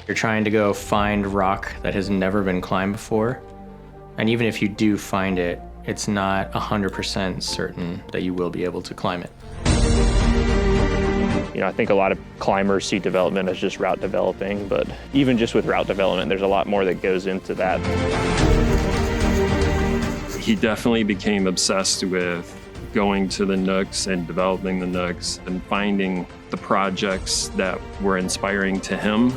You're trying to go find rock that has never been climbed before. And even if you do find it, it's not 100% certain that you will be able to climb it. You know, I think a lot of climbers see development as just route developing, but even just with route development, there's a lot more that goes into that. He definitely became obsessed with going to the Nooks and developing the Nooks and finding the projects that were inspiring to him.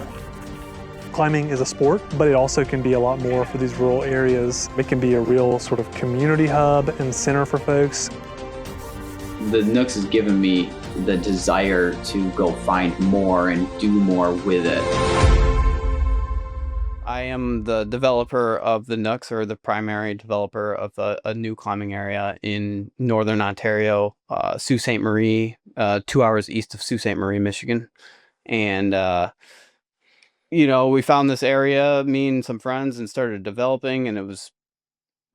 Climbing is a sport, but it also can be a lot more for these rural areas. It can be a real sort of community hub and center for folks. The Nooks has given me the desire to go find more and do more with it. I am the developer of the Nooks, or the primary developer of a new climbing area in northern Ontario, Sault Ste. Marie, 2 hours east of Sault Ste. Marie, Michigan. And, you know, we found this area, me and some friends, and started developing, and it was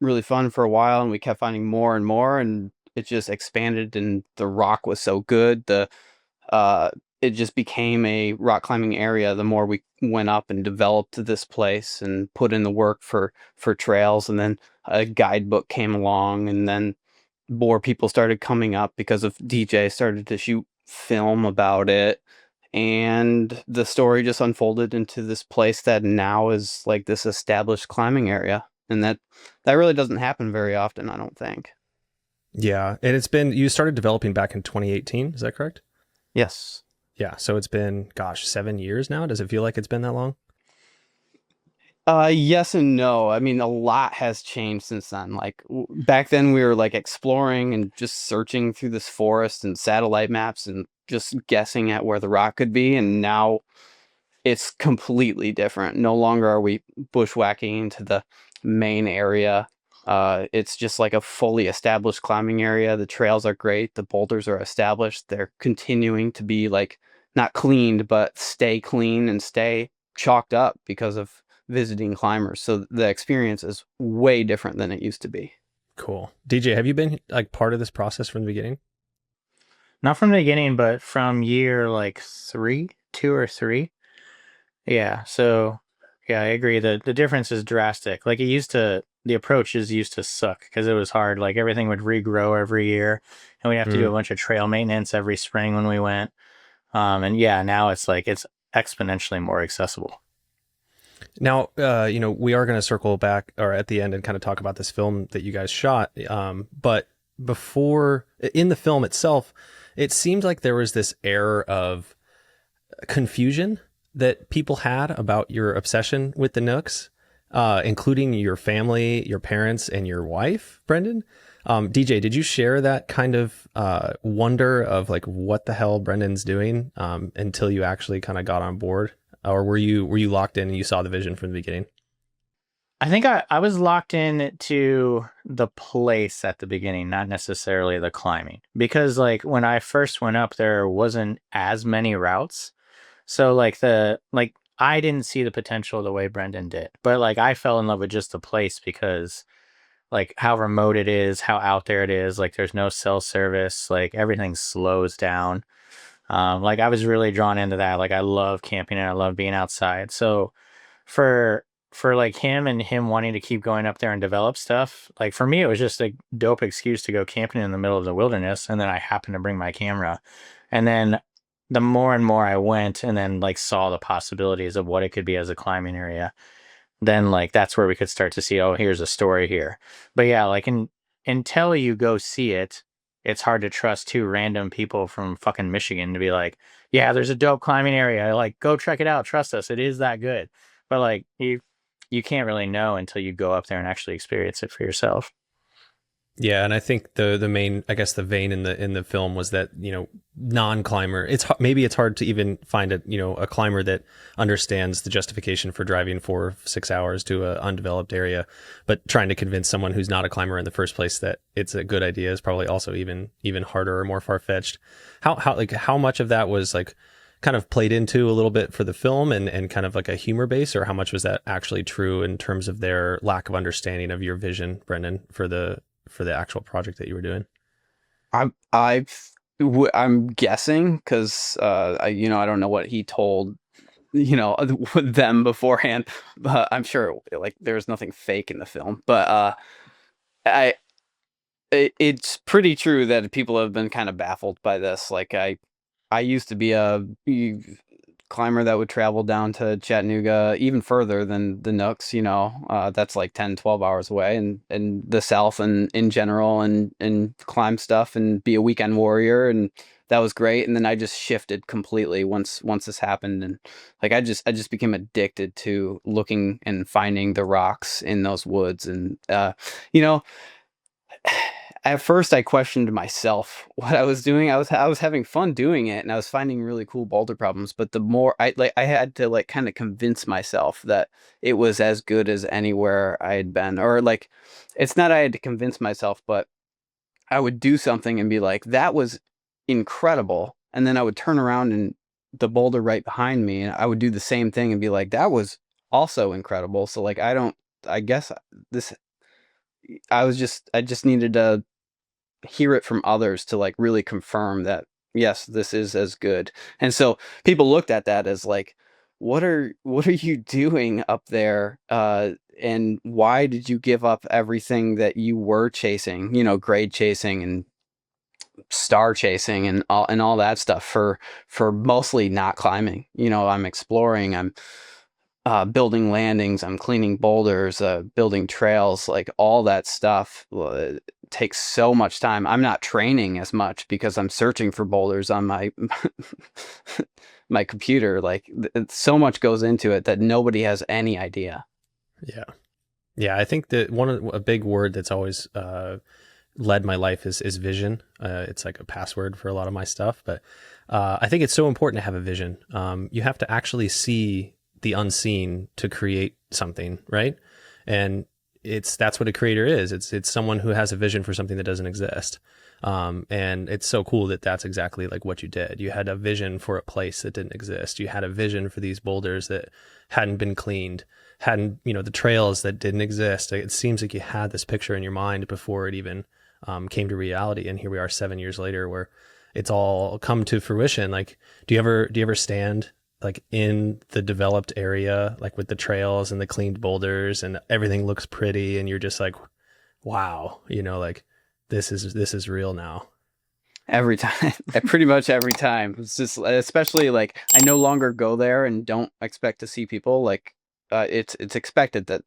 really fun for a while, and we kept finding more and more, and it just expanded, and the rock was so good. It just became a rock climbing area the more we went up and developed this place and put in the work for trails. And then a guidebook came along, and then more people started coming up because of DJ started to shoot film about it. And the story just unfolded into this place that now is like this established climbing area. And that really doesn't happen very often, I don't think. Yeah. And you started developing back in 2018. Is that correct? Yes. Yeah, so it's been, 7 years now? Does it feel like it's been that long? Yes and no. I mean, a lot has changed since then. Like back then we were like exploring and just searching through this forest and satellite maps and just guessing at where the rock could be. And now it's completely different. No longer are we bushwhacking into the main area. It's just like a fully established climbing area. The trails are great. The boulders are established. They're continuing to be like not cleaned, but stay clean and stay chalked up because of visiting climbers. So the experience is way different than it used to be. Cool. DJ, have you been like part of this process from the beginning? Not from the beginning, but from year like 2 or 3. Yeah. So yeah, I agree. The difference is drastic. Like the approaches used to suck because it was hard. Like everything would regrow every year, and we'd have to do a bunch of trail maintenance every spring when we went. And yeah, now it's like it's exponentially more accessible. Now, you know, we are going to circle back or at the end and kind of talk about this film that you guys shot. But before, in the film itself, it seemed like there was this air of confusion that people had about your obsession with the Nooks, including your family, your parents, and your wife, Brendan. DJ, did you share that kind of wonder of like what the hell Brendan's doing until you actually kind of got on board? Or were you locked in and you saw the vision from the beginning? I think I was locked in to the place at the beginning, not necessarily the climbing. Because like when I first went up, there wasn't as many routes. So I didn't see the potential the way Brendan did. But like I fell in love with just the place because like how remote it is, how out there it is. Like there's no cell service, like everything slows down. Like I was really drawn into that. Like I love camping and I love being outside. So for like him wanting to keep going up there and develop stuff, like for me, it was just a dope excuse to go camping in the middle of the wilderness. And then I happened to bring my camera. And then the more and more I went and then like saw the possibilities of what it could be as a climbing area, then like that's where we could start to see, oh, here's a story here. But yeah, like until you go see it, it's hard to trust 2 random people from fucking Michigan to be like, yeah, there's a dope climbing area. Like, go check it out. Trust us. It is that good. But like you can't really know until you go up there and actually experience it for yourself. Yeah, and I think the main, I guess, the vein in the film was that, you know, non-climber. Maybe it's hard to even find a climber that understands the justification for driving 4 or 6 hours to an undeveloped area, but trying to convince someone who's not a climber in the first place that it's a good idea is probably also even harder or more far-fetched. How much of that was like kind of played into a little bit for the film and kind of like a humor base, or how much was that actually true in terms of their lack of understanding of your vision, Brendan, for the actual project that you were doing? I'm guessing because I don't know what he told them beforehand. But I'm sure like there's nothing fake in the film. But it's pretty true that people have been kind of baffled by this. Like I used to be a climber that would travel down to Chattanooga, even further than the Nooks, that's like 10, 12 hours away, and the South and in general, and climb stuff and be a weekend warrior. And that was great. And then I just shifted completely once this happened. And like, I just became addicted to looking and finding the rocks in those woods. And, at first I questioned myself what I was doing. I was having fun doing it, and I was finding really cool boulder problems. But the more I had to like kind of convince myself that it was as good as anywhere I had been. Or like, it's not I had to convince myself, but I would do something and be like, that was incredible. And then I would turn around and the boulder right behind me, and I would do the same thing and be like, that was also incredible. So like, I guess this, I just needed to hear it from others to like really confirm that yes, this is as good. And so people looked at that as like, what are you doing up there, and why did you give up everything that you were chasing, grade chasing and star chasing and all that stuff for mostly not climbing? I'm exploring, I'm building landings, I'm cleaning boulders, building trails, like all that stuff takes so much time. I'm not training as much because I'm searching for boulders on my my computer. Like so much goes into it that nobody has any idea. Yeah. I think that a big word that's always led my life is vision. It's like a password for a lot of my stuff, but I think it's so important to have a vision. You have to actually see the unseen to create something, right? And that's what a creator is. It's someone who has a vision for something that doesn't exist. And it's so cool that that's exactly like what you did. You had a vision for a place that didn't exist. You had a vision for these boulders that hadn't been cleaned, the trails that didn't exist. It seems like you had this picture in your mind before it even came to reality. And here we are 7 years later where it's all come to fruition. Like, do you ever stand like in the developed area, like with the trails and the cleaned boulders and everything looks pretty, and you're just like, wow, like this is real now? Every time, pretty much every time. It's just, especially like I no longer go there and don't expect to see people. Like it's expected that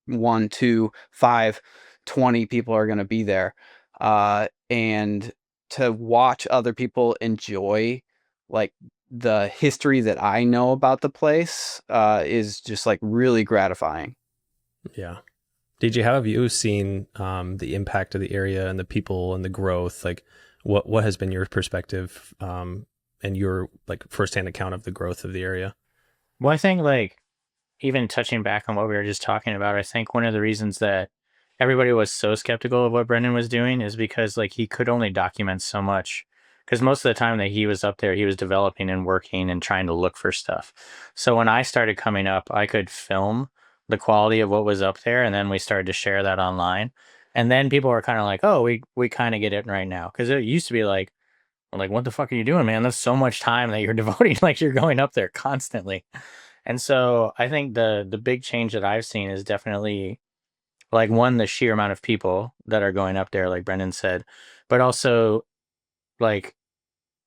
1, 2, 5, 20 people are going to be there. And to watch other people enjoy like the history that I know about the place is just like really gratifying. Yeah. DJ, how have you seen the impact of the area and the people and the growth? Like what has been your perspective and your like firsthand account of the growth of the area? Well, I think like even touching back on what we were just talking about, I think one of the reasons that everybody was so skeptical of what Brendan was doing is because like he could only document so much. Because most of the time that he was up there, he was developing and working and trying to look for stuff. So when I started coming up, I could film the quality of what was up there, and then we started to share that online. And then people were kind of like, oh, we kind of get it right now. Because it used to be like, what the fuck are you doing, man? That's so much time that you're devoting, like you're going up there constantly. And so I think the big change that I've seen is definitely like, one, the sheer amount of people that are going up there, like Brendan said, but also like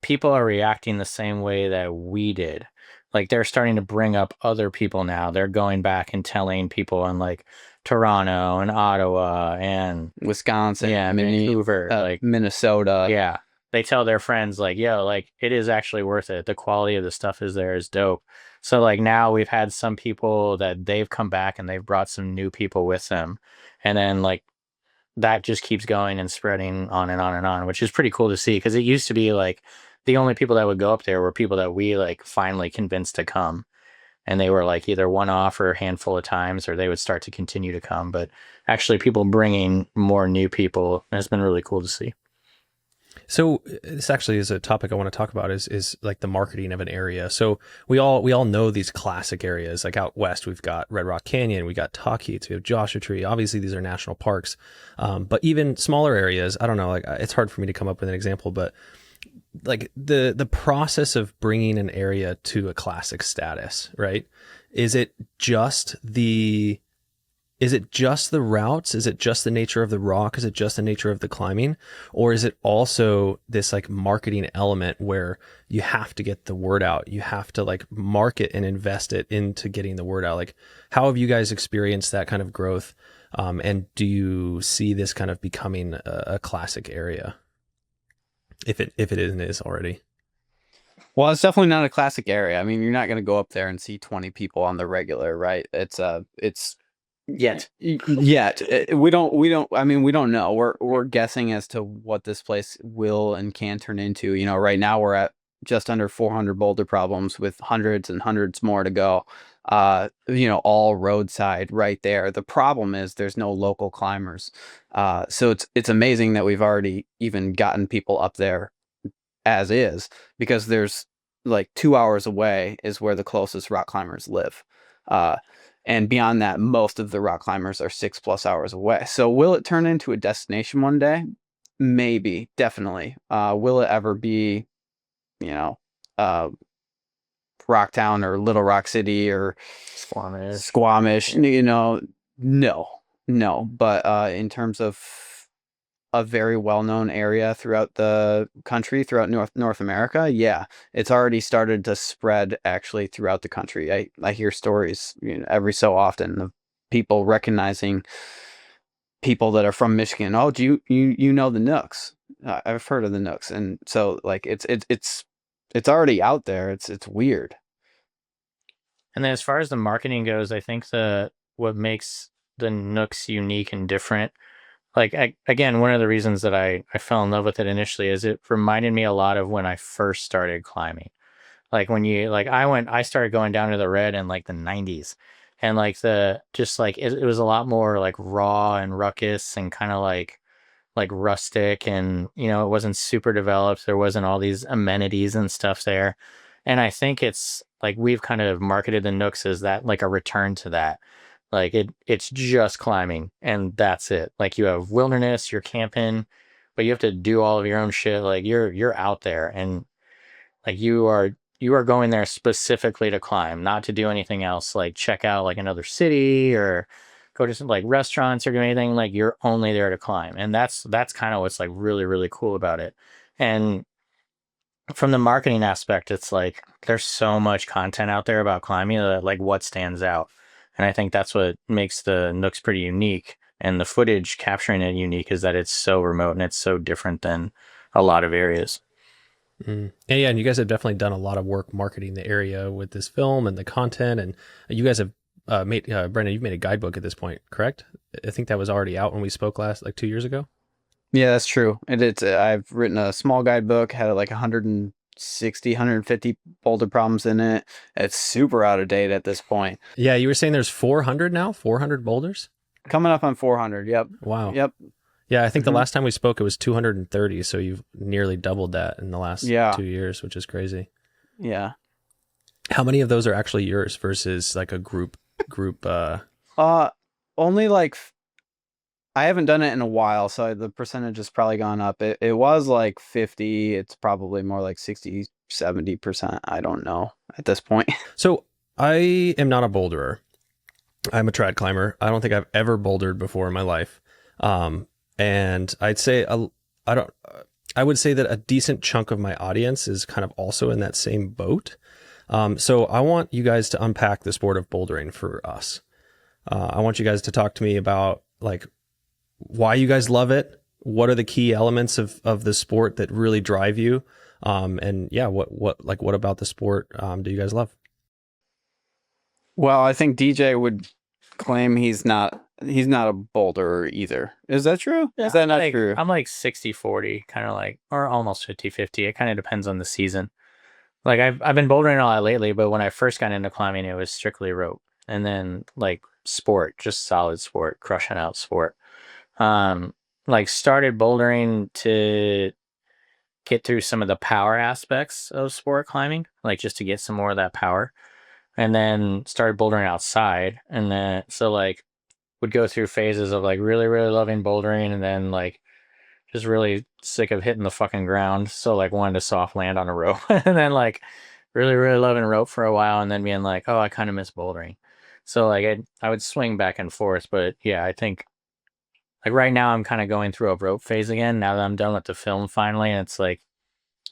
people are reacting the same way that we did. Like they're starting to bring up other people now. They're going back and telling people in like Toronto and Ottawa and Wisconsin, Vancouver, like Minnesota. Yeah. They tell their friends like, yo, like it is actually worth it. The quality of the stuff is dope. So like now we've had some people that they've come back and they've brought some new people with them. And then like that just keeps going and spreading on and on and on, which is pretty cool to see. Because it used to be like the only people that would go up there were people that we like finally convinced to come. And they were like either one-off or a handful of times, or they would start to continue to come. But actually people bringing more new people has been really cool to see. So this actually is a topic I want to talk about is like the marketing of an area. So we all know these classic areas. Like out west, we've got Red Rock Canyon, we got Tahquitz, we have Joshua Tree. Obviously, these are national parks. But even smaller areas, I don't know, like it's hard for me to come up with an example, but like the process of bringing an area to a classic status, right? Is it just the routes? Is it just the nature of the rock? Is it just the nature of the climbing? Or is it also this like marketing element where you have to get the word out? You have to like market and invest it into getting the word out. Like, how have you guys experienced that kind of growth? And do you see this kind of becoming a classic area? If it is already. Well, it's definitely not a classic area. I mean, you're not going to go up there and see 20 people on the regular, right? It's Yet. we don't I mean, we don't know. We're guessing as to what this place will and can turn into. You know, right now we're at just under 400 boulder problems with hundreds and hundreds more to go. You know, all roadside right there. The problem is there's no local climbers. So it's amazing that we've already even gotten people up there as is, because there's like 2 hours away is where the closest rock climbers live. And beyond that, most of the rock climbers are 6+ hours away. So will it turn into a destination one day? Maybe, definitely. Will it ever be, you know, Rocktown or Little Rock City or Squamish, you know, no. But in terms of a very well-known area throughout the country, throughout North America, yeah, it's already started to spread actually throughout the country. I hear stories, you know, every so often of people recognizing people that are from Michigan. Oh, do you know the Nooks? I've heard of the Nooks, and so like it's already out there. It's weird. And then as far as the marketing goes, I think what makes the Nooks unique and different, like again, one of the reasons that I fell in love with it initially is it reminded me a lot of when I first started climbing. Like when I started going down to the red in like the 90s, and like it was a lot more like raw and ruckus and kind of like rustic, and you know, it wasn't super developed. There wasn't all these amenities and stuff there. And I think it's like we've kind of marketed the Nooks as that, like a return to that. Like it's just climbing and that's it. Like you have wilderness, you're camping, but you have to do all of your own shit. Like you're out there, and like you are going there specifically to climb, not to do anything else, like check out like another city or go to some like restaurants or do anything. Like you're only there to climb. And that's kind of what's like really, really cool about it. And from the marketing aspect, it's like there's so much content out there about climbing that like what stands out. And I think that's what makes the Nooks pretty unique. And the footage capturing it unique is that it's so remote and it's so different than a lot of areas. Yeah, and you guys have definitely done a lot of work marketing the area with this film and the content. And you guys have made, Brendan, you've made a guidebook at this point, correct? I think that was already out when we spoke last, like 2 years ago. Yeah, that's true. And I've written a small guidebook, had like 160, 150 boulder problems in it. It's super out of date at this point. Yeah, you were saying there's 400 now? 400 boulders? Coming up on 400, yep. Wow. Yep. Yeah, I think the last time we spoke, it was 230. So you've nearly doubled that in the last 2 years, which is crazy. Yeah. How many of those are actually yours versus like a group? Only like, I haven't done it in a while, so the percentage has probably gone up. It was like 50. It's probably more like 60, 70%. I don't know at this point. So I am not a boulderer. I'm a trad climber. I don't think I've ever bouldered before in my life. And I'd say I would say that a decent chunk of my audience is kind of also in that same boat. So I want you guys to unpack the sport of bouldering for us. I want you guys to talk to me about like why you guys love it. What are the key elements of the sport that really drive you? And yeah, what about the sport do you guys love? Well, I think DJ would claim he's not a boulderer either. Is that true? Yeah, is that not true? I'm like 60-40, kind of like, or almost 50-50. It kind of depends on the season. Like I've been bouldering a lot lately, but when I first got into climbing, it was strictly rope, and then like sport, just solid sport, crushing out sport. Like started bouldering to get through some of the power aspects of sport climbing, like just to get some more of that power. And then started bouldering outside, and then so like would go through phases of like really, really loving bouldering, and then like just really sick of hitting the fucking ground. So like wanted to soft land on a rope and then like really, really loving rope for a while and then being like, oh, I kind of miss bouldering. So like I would swing back and forth. But yeah, I think like right now I'm kind of going through a rope phase again now that I'm done with the film finally. And it's like,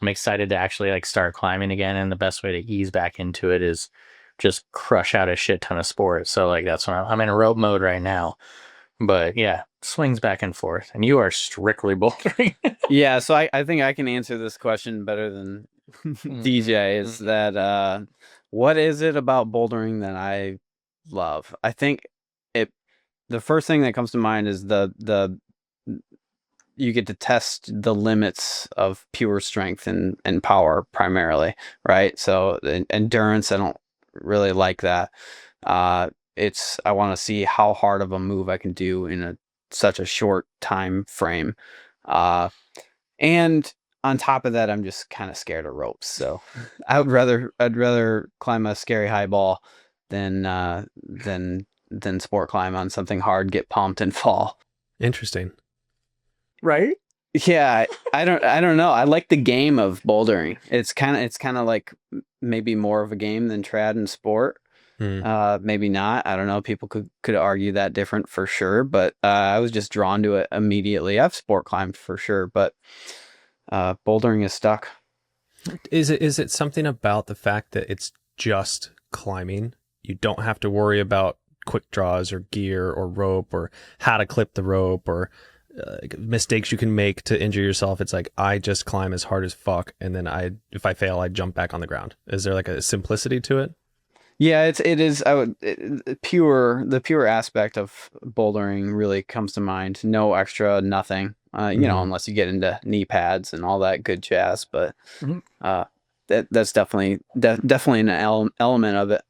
I'm excited to actually like start climbing again. And the best way to ease back into it is just crush out a shit ton of sport. So like that's when I'm in rope mode right now. But yeah, swings back and forth. And you are strictly bouldering. Yeah, so I think I can answer this question better than DJ. Is that what is it about bouldering that I love? I think the first thing that comes to mind is the you get to test the limits of pure strength and power primarily, right? So endurance, I don't really like that. I want to see how hard of a move I can do in such a short time frame. And on top of that, I'm just kind of scared of ropes. So I'd rather climb a scary high ball than sport climb on something hard, get pumped and fall. Interesting. Right? Yeah, I don't know. I like the game of bouldering. It's kind of like maybe more of a game than trad and sport. Maybe not. I don't know. People could argue that different for sure, but I was just drawn to it immediately. I've sport climbed for sure, but bouldering is stuck. Is it something about the fact that it's just climbing? You don't have to worry about quick draws or gear or rope or how to clip the rope or mistakes you can make to injure yourself. It's like, I just climb as hard as fuck, and then if I fail, I jump back on the ground. Is there like a simplicity to it? Yeah, it is. The pure aspect of bouldering really comes to mind. No extra, nothing. You know, unless you get into knee pads and all that good jazz. But that's definitely an element of it.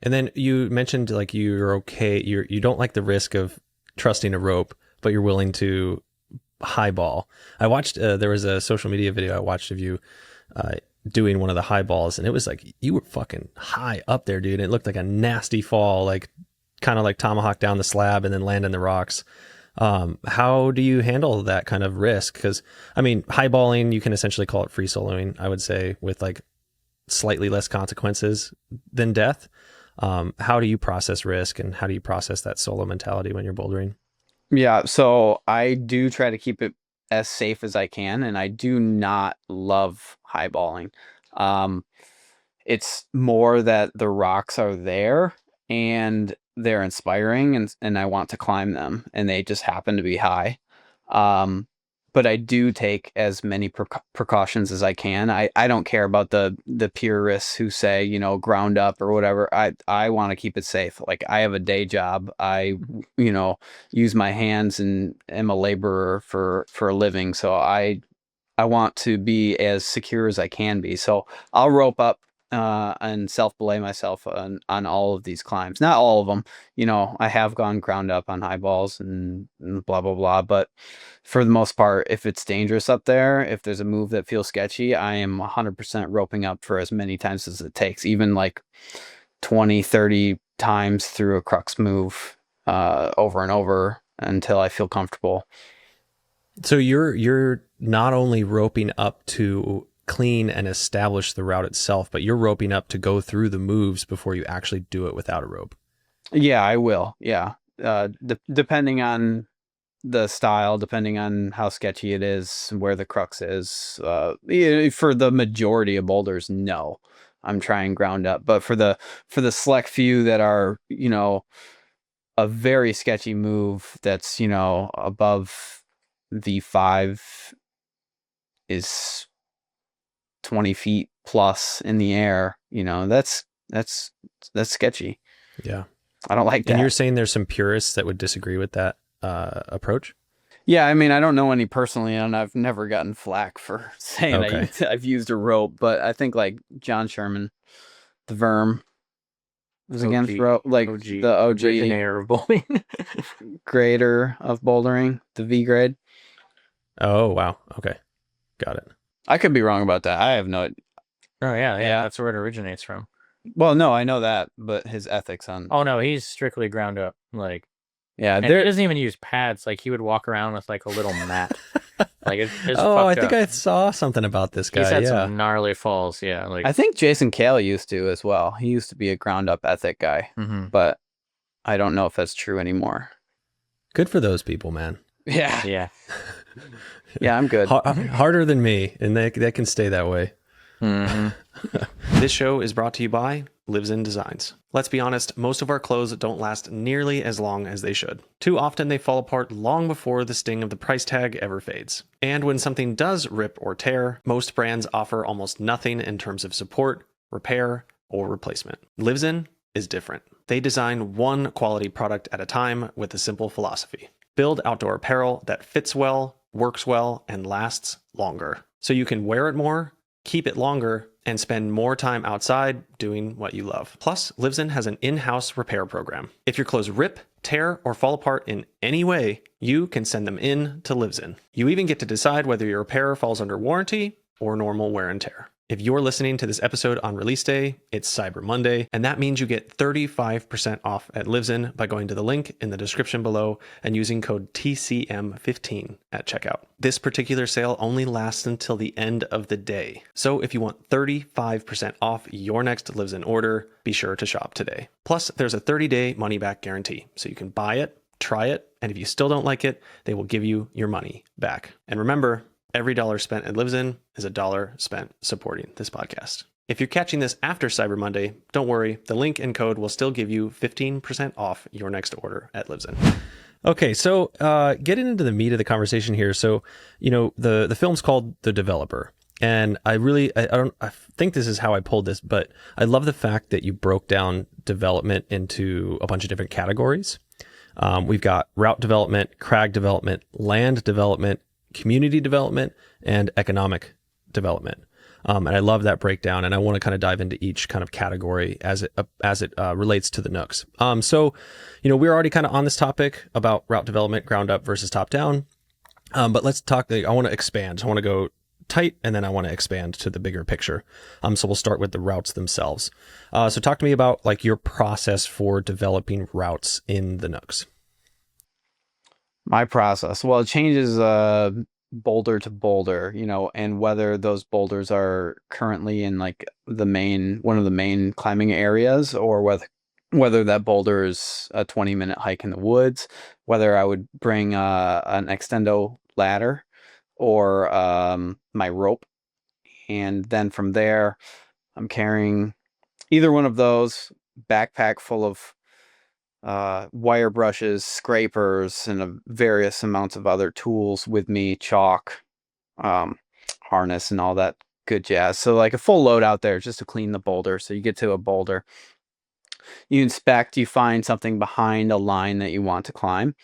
And then you mentioned like you're okay. You don't like the risk of trusting a rope, but you're willing to highball. I watched there was a social media video I watched of you doing one of the high balls, and it was like you were fucking high up there, dude. It looked like a nasty fall, like kind of like tomahawk down the slab and then land in the rocks. How do you handle that kind of risk? Because I mean, highballing, you can essentially call it free soloing, I would say, with like slightly less consequences than death. How do you process risk, and how do you process that solo mentality when you're bouldering? Yeah, so I do try to keep it as safe as I can, and I do not love highballing. It's more that the rocks are there and they're inspiring, and I want to climb them, and they just happen to be high. But I do take as many precautions as I can. I don't care about the purists who say, you know, ground up or whatever. I want to keep it safe. Like, I have a day job. I, you know, use my hands and am a laborer for a living. So I want to be as secure as I can be. So I'll rope up and self-belay myself on all of these climbs. Not all of them. You know, I have gone ground up on high balls and blah, blah, blah. But for the most part, if it's dangerous up there, if there's a move that feels sketchy, I am 100% roping up for as many times as it takes, even like 20, 30 times through a crux move over and over until I feel comfortable. So you're not only roping up to clean and establish the route itself, but you're roping up to go through the moves before you actually do it without a rope. Yeah, I will. Yeah. Depending on the style, depending on how sketchy it is, where the crux is, for the majority of boulders, no, I'm trying ground up. But for the select few that are, you know, a very sketchy move that's, you know, above V5 is 20 feet plus in the air, you know, that's sketchy. Yeah. I don't like that. And you're saying there's some purists that would disagree with that approach? Yeah, I mean, I don't know any personally, and I've never gotten flack for saying I've used a rope, but I think like John Sherman, the Verm, was against rope, like the OG originator of bouldering, grader of bouldering, the V grade. Oh, wow. Okay. Got it. I could be wrong about that. I have no. Oh yeah. That's where it originates from. Well, no, I know that, but his ethics on. Oh no, he's strictly ground up. Like, yeah, and he doesn't even use pads. Like, he would walk around with like a little mat. Like it's Oh, I fucked think up. I saw something about this guy. He's had Yeah. some gnarly falls. Yeah, like I think Jason Kale used to as well. He used to be a ground up ethic guy, mhm. but I don't know if that's true anymore. Good for those people, man. Yeah. Yeah. Yeah, I'm good. Harder than me, and they can stay that way. Mhm. This show is brought to you by Lives In Designs. Let's be honest, most of our clothes don't last nearly as long as they should. Too often they fall apart long before the sting of the price tag ever fades. And when something does rip or tear, most brands offer almost nothing in terms of support, repair, or replacement. Lives In is different. They design one quality product at a time with a simple philosophy. Build outdoor apparel that fits well, works well, and lasts longer. So you can wear it more, keep it longer, and spend more time outside doing what you love. Plus, Lives In has an in-house repair program. If your clothes rip, tear, or fall apart in any way, you can send them in to Lives In. You even get to decide whether your repair falls under warranty or normal wear and tear. If you're listening to this episode on release day, it's Cyber Monday, and that means you get 35% off at Lives In by going to the link in the description below and using code TCM15 at checkout. This particular sale only lasts until the end of the day. So if you want 35% off your next Lives In order, be sure to shop today. Plus, there's a 30-day money-back guarantee, so you can buy it, try it, and if you still don't like it, they will give you your money back. And remember, every dollar spent at Lives In is a dollar spent supporting this podcast. If you're catching this after Cyber Monday, don't worry. The link and code will still give you 15% off your next order at Lives In. Okay, so getting into the meat of the conversation here. So, the film's called The Developer, and I think this is how I pulled this, but I love the fact that you broke down development into a bunch of different categories. We've got route development, crag development, land development, community development, and economic development. And I love that breakdown, and I want to kind of dive into each kind of category as it relates to the Nooks. So, we're already kind of on this topic about route development, ground up versus top down. But let's talk. I want to expand. I want to go tight, and then I want to expand to the bigger picture. So we'll start with the routes themselves. So talk to me about like your process for developing routes in the Nooks. My process. Well, it changes boulder to boulder, and whether those boulders are currently in like one of the main climbing areas, or whether that boulder is a 20-minute hike in the woods, whether I would bring an extendo ladder or my rope. And then from there, I'm carrying either one of those, backpack full of wire brushes, scrapers, and various amounts of other tools with me, chalk, harness, and all that good jazz. So like a full load out there just to clean the boulder. So you get to a boulder, you inspect, you find something behind a line that you want to climb,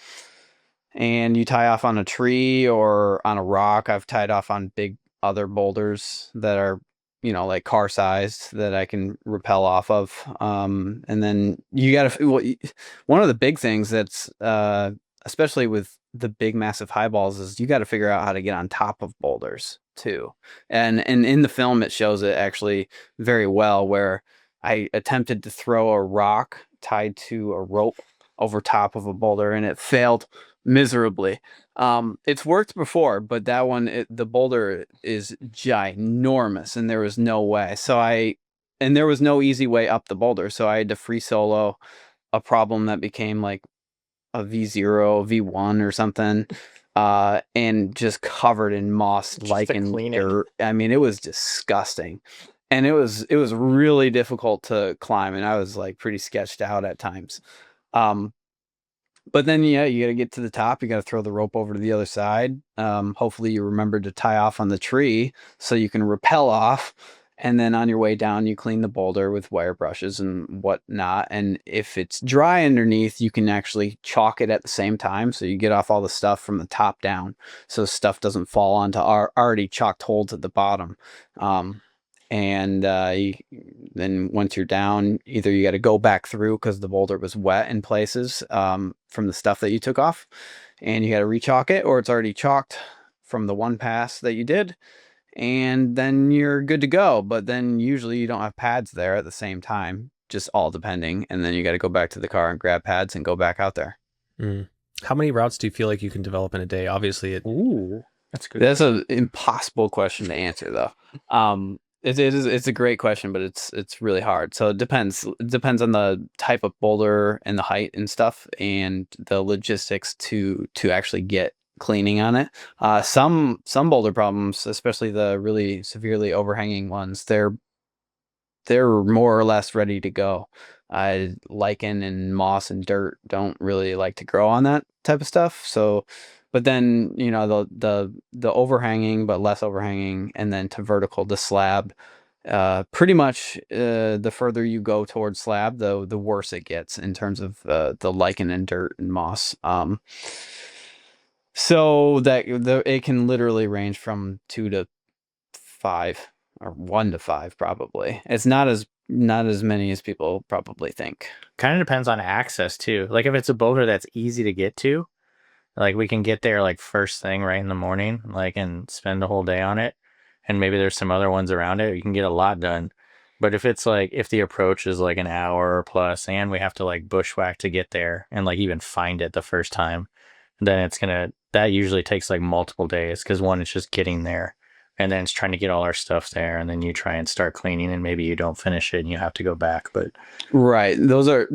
and you tie off on a tree or on a rock. I've tied off on big other boulders that are like car sized that I can rappel off of. And then you one of the big things that's, especially with the big, massive high balls, is you got to figure out how to get on top of boulders too. And in the film, it shows it actually very well, where I attempted to throw a rock tied to a rope over top of a boulder, and it failed miserably. It's worked before, but that one, the boulder is ginormous, and there was no way. And there was no easy way up the boulder, so I had to free solo a problem that became like a V0, V1 or something, and just covered in moss, lichen, dirt. I mean, it was disgusting, and it was really difficult to climb, and I was like pretty sketched out at times. But then, you got to get to the top. You got to throw the rope over to the other side. Hopefully you remember to tie off on the tree so you can rappel off. And then on your way down, you clean the boulder with wire brushes and whatnot. And if it's dry underneath, you can actually chalk it at the same time. So you get off all the stuff from the top down, so stuff doesn't fall onto already chalked holes at the bottom. And then once you're down, either you got to go back through because the boulder was wet in places from the stuff that you took off, and you got to re-chalk it, or it's already chalked from the one pass that you did, and then you're good to go. But then usually you don't have pads there at the same time, just all depending, and then you got to go back to the car and grab pads and go back out there. How many routes do you feel like you can develop in a day? Obviously, That's good. That's an impossible question to answer, though. It's a great question, but it's really hard. So it depends. It depends on the type of boulder and the height and stuff, and the logistics to actually get cleaning on it. Some boulder problems, especially the really severely overhanging ones, they're more or less ready to go. Lichen and moss and dirt don't really like to grow on that type of stuff. So, but then the overhanging, but less overhanging, and then to vertical, the slab. Pretty much, the further you go towards slab, the worse it gets in terms of the lichen and dirt and moss. So that it can literally range from 2 to 5 or 1 to 5 probably. It's not as many as people probably think. Kind of depends on access too. Like if it's a boulder that's easy to get to, like we can get there like first thing right in the morning, like and spend the whole day on it. And maybe there's some other ones around it, you can get a lot done. But if it's like if the approach is like an hour or plus and we have to like bushwhack to get there and like even find it the first time, then that usually takes like multiple days because one, it's just getting there. And then it's trying to get all our stuff there, and then you try and start cleaning, and maybe you don't finish it, and you have to go back. But right, those are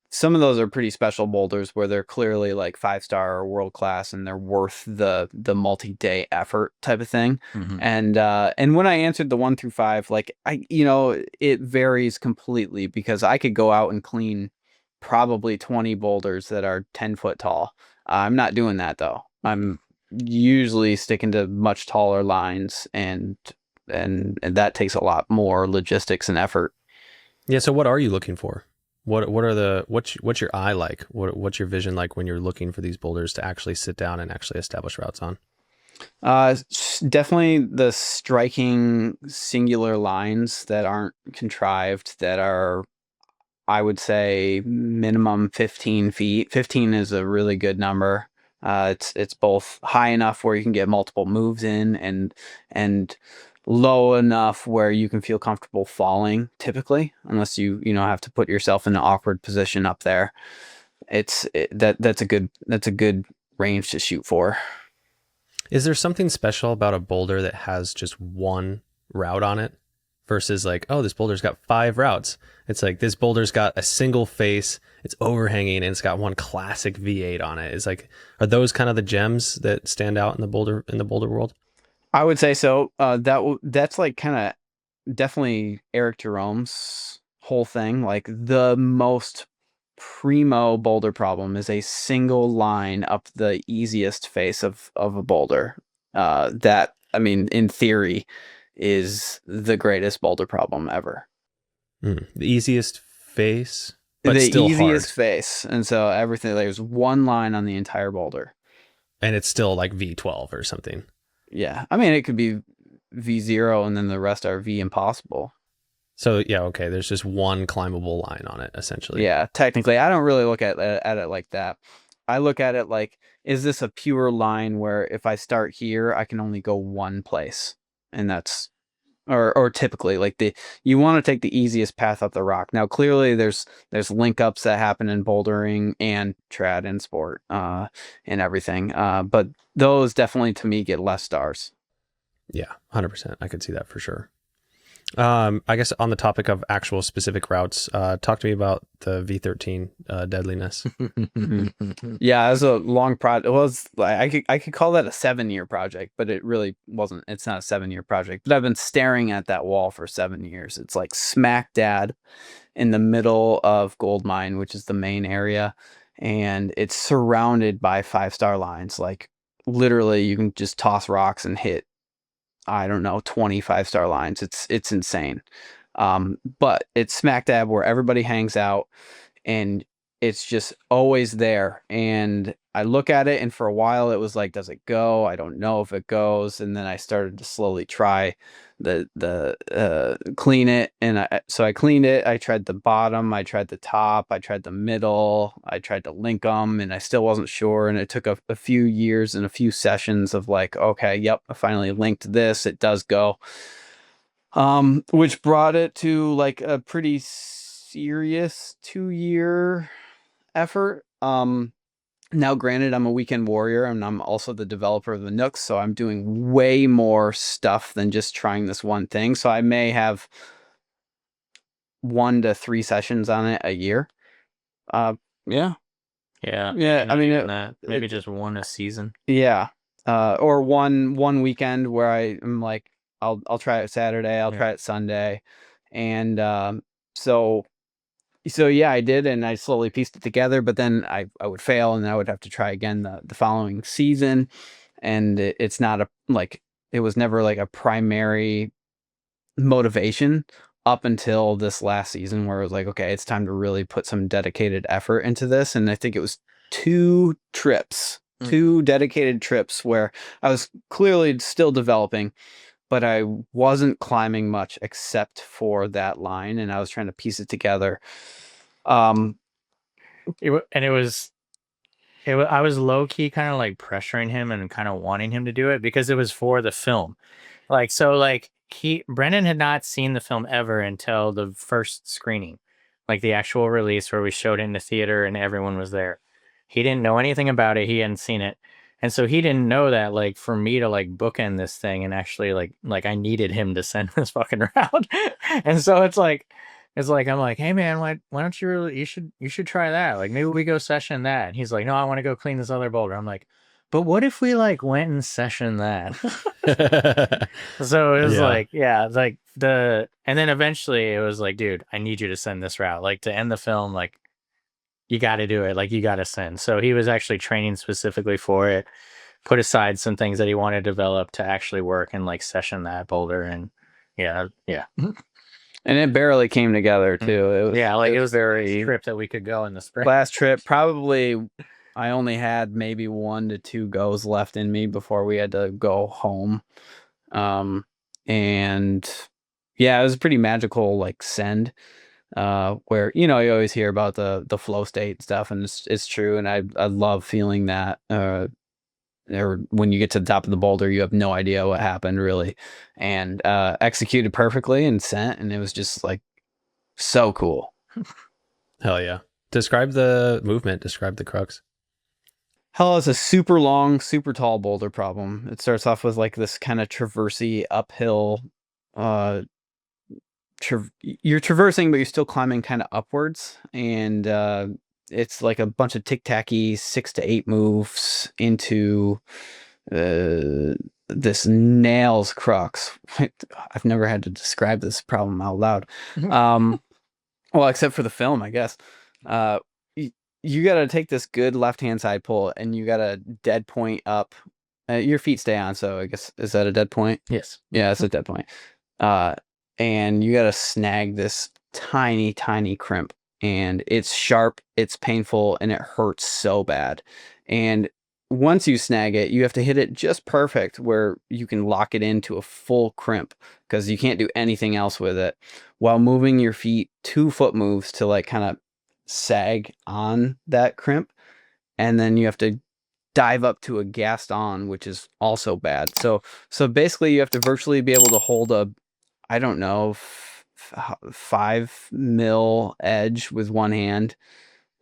some of those are pretty special boulders where they're clearly like 5-star or world class, and they're worth the multi-day effort type of thing. Mhm. And when I answered the 1 through 5, like it varies completely because I could go out and clean probably 20 boulders that are 10 foot tall. I'm not doing that though. I'm usually sticking to much taller lines, and that takes a lot more logistics and effort. Yeah. So what are you looking for? What's your eye like? What's your vision like when you're looking for these boulders to actually sit down and actually establish routes on? Definitely the striking singular lines that aren't contrived, that are, I would say, minimum 15 feet. 15 is a really good number. It's both high enough where you can get multiple moves in, and low enough where you can feel comfortable falling, typically, unless you have to put yourself in an awkward position up there. That's a good range to shoot for. Is there something special about a boulder that has just one route on it versus like, oh, this boulder's got 5 routes? It's like this boulder's got a single face, it's overhanging, and it's got one classic V8 on it. It's like, are those kind of the gems that stand out in the boulder world? I would say so. That's like kind of definitely Eric Jerome's whole thing. Like the most primo boulder problem is a single line up the easiest face of a boulder. That, I mean, in theory, is the greatest boulder problem ever. The easiest face, but the still easiest hard. face, and so everything, there's one line on the entire boulder, and it's still like V12 or something. Yeah, I mean, it could be V0 and then the rest are V impossible. So yeah, okay, there's just one climbable line on it, essentially. Yeah, technically, I don't really look at it like that. I look at it like, is this a pure line where if I start here, I can only go one place, and that's, or typically like you want to take the easiest path up the rock. Now, clearly, there's link ups that happen in bouldering and trad and sport, and everything. But those definitely, to me, get less stars. Yeah, 100%. I could see that for sure. I guess on the topic of actual specific routes, talk to me about the V13 deadliness. Yeah, it was a long project. It was, I could call that a 7-year project, but it really wasn't. It's not a 7-year project. But I've been staring at that wall for 7 years. It's like smack dab in the middle of Gold Mine, which is the main area, and it's surrounded by 5-star lines. Like literally, you can just toss rocks and hit, I don't know, 25-star lines. It's insane. But it's smack dab where everybody hangs out, and it's just always there. And I look at it, and for a while it was like, does it go? I don't know if it goes. And then I started to slowly try clean it. And so I cleaned it. I tried the bottom, I tried the top, I tried the middle, I tried to link them, and I still wasn't sure. And it took a few years and a few sessions of like, okay, yep, I finally linked this. It does go. Which brought it to like a pretty serious 2-year effort. Now, granted, I'm a weekend warrior and I'm also the developer of the Nooks, so I'm doing way more stuff than just trying this one thing. So I may have 1 to 3 sessions on it a year. Yeah. Yeah. Yeah, I mean, maybe just one a season. Yeah. Or one weekend where I'm like, I'll try it Saturday, I'll try it Sunday. And so yeah, I did, and I slowly pieced it together, but then I would fail and I would have to try again the following season. And it's not it was never like a primary motivation up until this last season where it was like, okay, it's time to really put some dedicated effort into this. And I think it was 2 dedicated trips where I was clearly still developing, but I wasn't climbing much except for that line, and I was trying to piece it together. I was low key kind of like pressuring him and kind of wanting him to do it because it was for the film. Brendan had not seen the film ever until the first screening, like the actual release where we showed it in the theater and everyone was there. He didn't know anything about it. He hadn't seen it. And so he didn't know that, like, for me to like bookend this thing and actually like I needed him to send this fucking route. And so it's like I'm like, hey man, why don't you should try that? Like maybe we go session that. And he's like, no, I want to go clean this other boulder. I'm like, but what if we like went and session that? So it was and then eventually it was like, dude, I need you to send this route. Like to end the film, like you got to do it. Like you got to send. So he was actually training specifically for it, put aside some things that he wanted to develop to actually work and like session that boulder. And yeah. And it barely came together too. It was very trip that we could go in the spring. Last trip, probably I only had maybe 1 to 2 goes left in me before we had to go home. And yeah, it was a pretty magical like send. Where you always hear about the flow state stuff, and it's true, and I love feeling that. Or when you get to the top of the boulder, you have no idea what happened really, and executed perfectly and sent, and it was just like so cool. Hell yeah! Describe the movement. Describe the crux. Hell, it's a super long, super tall boulder problem. It starts off with like this kind of traversy uphill. You're traversing, but you're still climbing kind of upwards, and it's like a bunch of tic-tacky 6 to 8 moves into this nails crux. I've never had to describe this problem out loud. Well, except for the film, I guess. You got to take this good left-hand side pull, and you got to dead point up. Your feet stay on, so I guess, is that a dead point? Yes. Yeah, it's a dead point. And you got to snag this tiny, tiny crimp. And it's sharp, it's painful, and it hurts so bad. And once you snag it, you have to hit it just perfect where you can lock it into a full crimp because you can't do anything else with it while moving your feet 2 foot moves to like kind of sag on that crimp. And then you have to dive up to a gassed on, which is also bad. So basically you have to virtually be able to hold a, I don't know, 5 mil edge with one hand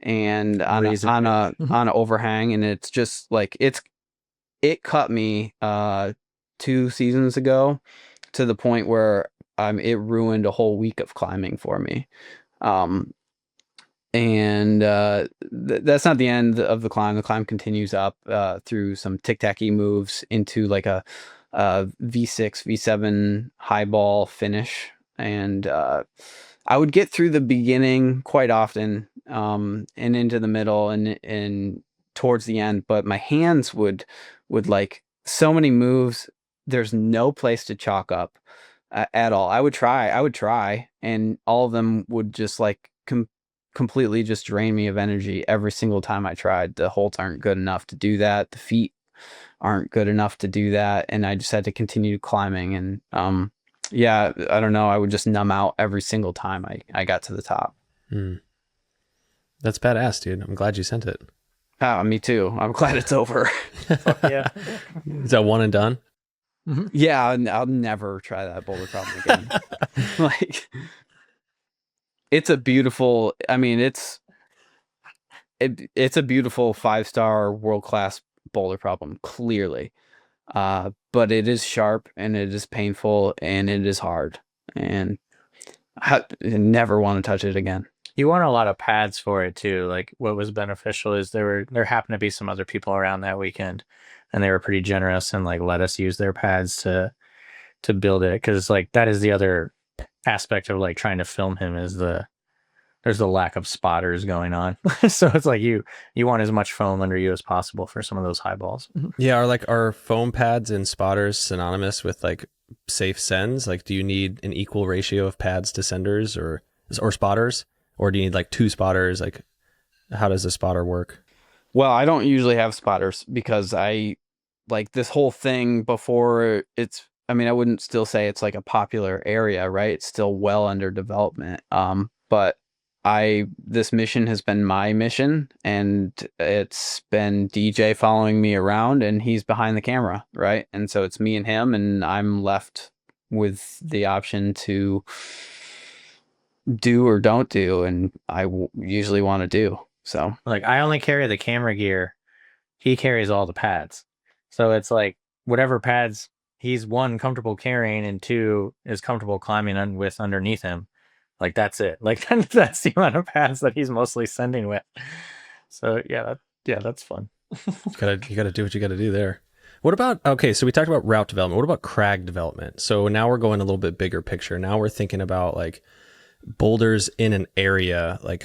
and on an overhang, and it's just like it cut me 2 seasons ago to the point where it ruined a whole week of climbing for me. And that's not the end of the climb. The climb continues up through some tic-tacky moves into like a V6 V7 highball finish. And I would get through the beginning quite often and into the middle and towards the end, but my hands would like so many moves. There's no place to chalk up at all. I would try, and all of them would just like completely just drain me of energy every single time I tried. The holds aren't good enough to do that. The feet aren't good enough to do that. And I just had to continue climbing. And yeah, I don't know. I would just numb out every single time I got to the top. That's badass, dude. I'm glad you sent it. Me too. I'm glad it's over. Yeah. Is that one and done? Mm-hmm. Yeah, I'll never try that boulder problem again. Like, it's a beautiful, I mean, it's a beautiful 5-star world-class boulder problem, clearly. But it is sharp and it is painful and it is hard, and I never want to touch it again. You want a lot of pads for it too. Like what was beneficial is there happened to be some other people around that weekend, and they were pretty generous and like let us use their pads to build it, because like that is the other aspect of like trying to film him is there's the lack of spotters going on. So it's like you want as much foam under you as possible for some of those high balls. Yeah, are foam pads and spotters synonymous with like safe sends? Like, do you need an equal ratio of pads to senders or spotters, or do you need like 2 spotters? Like, how does a spotter work? Well, I don't usually have spotters because I like this whole thing before it's. I mean, I wouldn't still say it's like a popular area, right? It's still well under development. But this mission has been my mission, and it's been DJ following me around, and he's behind the camera, right? And so it's me and him, and I'm left with the option to do or don't do, and I usually want to do. So like I only carry the camera gear, he carries all the pads. So it's like whatever pads he's 1 comfortable carrying and 2 is comfortable climbing with underneath him. Like that's it. Like that's the amount of pads that he's mostly sending with. So yeah, that's fun. You gotta do what you gotta do there. What about, okay, so we talked about route development. What about crag development? So now we're going a little bit bigger picture. Now we're thinking about like boulders in an area, like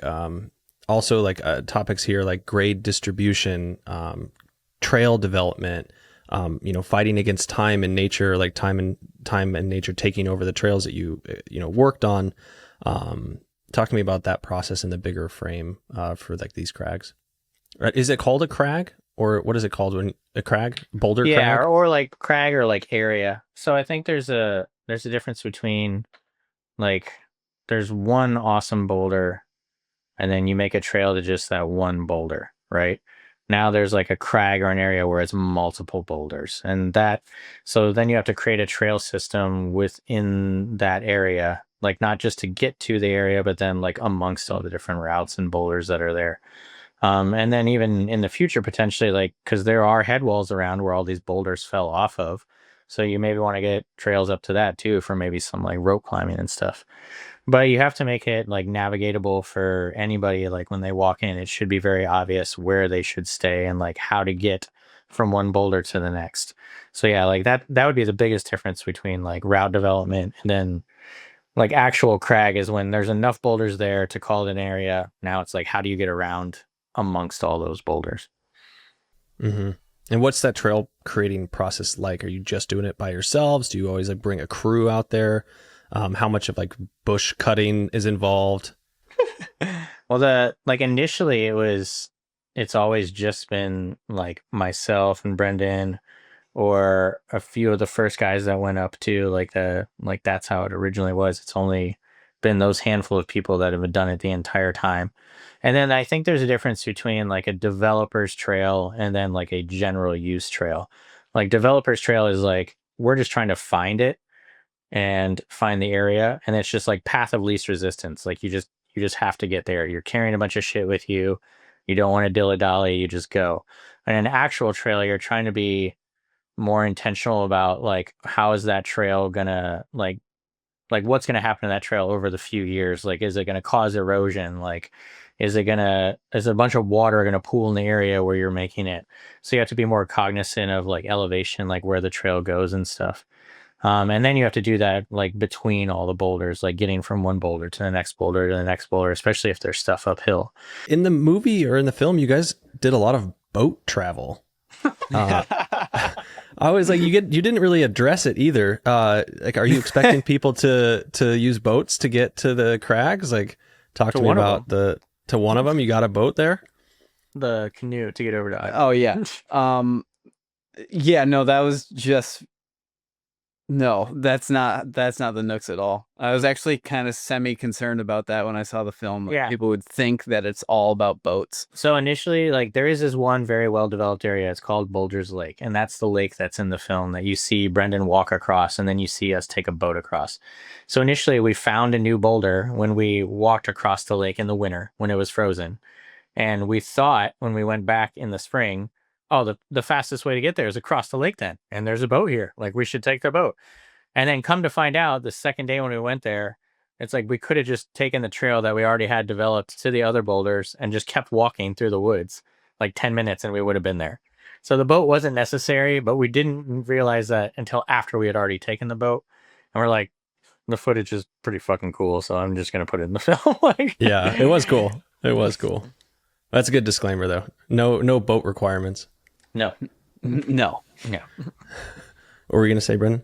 also like topics here like grade distribution, trail development, fighting against time and nature, like time and nature taking over the trails that you worked on. Talk to me about that process in the bigger frame for like these crags. Is it called a crag, or what is it called when a crag? Boulder crag? Yeah, or like crag or like area. So I think there's a difference between like there's one awesome boulder and then you make a trail to just that one boulder, right? Now there's like a crag or an area where it's multiple boulders, and so then you have to create a trail system within that area, like not just to get to the area, but then like amongst all the different routes and boulders that are there. And then even in the future, potentially, like, because there are head walls around where all these boulders fell off of. So you maybe want to get trails up to that too for maybe some like rope climbing and stuff. But you have to make it like navigatable for anybody. Like when they walk in, it should be very obvious where they should stay and like how to get from one boulder to the next. So yeah, like that would be the biggest difference between like route development and then like actual crag is when there's enough boulders there to call it an area. Now it's like, how do you get around amongst all those boulders? Mm-hmm. And what's that trail creating process like? Are you just doing it by yourselves? Do you always like bring a crew out there? How much of like bush cutting is involved? Well, initially it's always just been like myself and Brenden or a few of the first guys that went up to like that's how it originally was. It's only been those handful of people that have done it the entire time. And then I think there's a difference between like a developer's trail and then like a general use trail. Like developer's trail is like, we're just trying to find it and find the area. And it's just like path of least resistance. Like you just have to get there. You're carrying a bunch of shit with you. You don't want to dilly-dally, you just go. And an actual trail, you're trying to be more intentional about like, how is that trail gonna like what's gonna happen to that trail over the few years? Like, is it gonna cause erosion? Like, is a bunch of water gonna pool in the area where you're making it? So you have to be more cognizant of like elevation, like where the trail goes and stuff. And then you have to do that like between all the boulders, like getting from one boulder to the next boulder to the next boulder, especially if there's stuff uphill. In the movie or in the film, you guys did a lot of boat travel. I was like, you didn't really address it either. Like, are you expecting people to use boats to get to the crags? Like, talk to me about to one of them. You got a boat there? The canoe to get over to Iowa. Oh yeah. Yeah, no, that was just no, that's not the Nooks at all. I was actually kind of semi-concerned about that when I saw the film. Yeah. People would think that it's all about boats. So initially, like there is this one very well-developed area. It's called Boulders Lake, and that's the lake that's in the film that you see Brenden walk across, and then you see us take a boat across. So initially, we found a new boulder when we walked across the lake in the winter when it was frozen. And we thought when we went back in the spring, oh, the fastest way to get there is across the lake then. And there's a boat here. Like, we should take the boat. And then come to find out, the second day when we went there, it's like we could have just taken the trail that we already had developed to the other boulders and just kept walking through the woods like 10 minutes and we would have been there. So the boat wasn't necessary, but we didn't realize that until after we had already taken the boat. And we're like, the footage is pretty fucking cool, so I'm just going to put it in the film. Like, Yeah, it was cool. It was cool. That's a good disclaimer, though. No boat requirements. no. No. Yeah. What were you going to say, Brendan?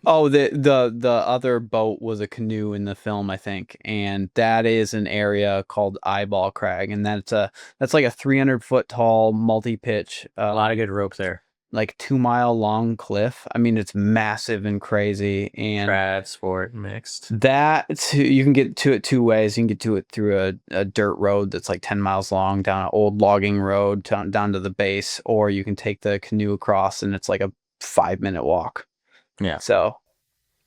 Oh, the other boat was a canoe in the film, I think, and that is an area called Eyeball Crag, and that's like a 300-foot tall multi-pitch, A lot of good rope there. like 2-mile long cliff. I mean, it's massive and crazy, and Trad, sport, mixed. you can get to it two ways. You can get to it through a dirt road that's like 10 miles long down an old logging road down to the base, or you can take the canoe across, and it's like a 5-minute walk. Yeah. So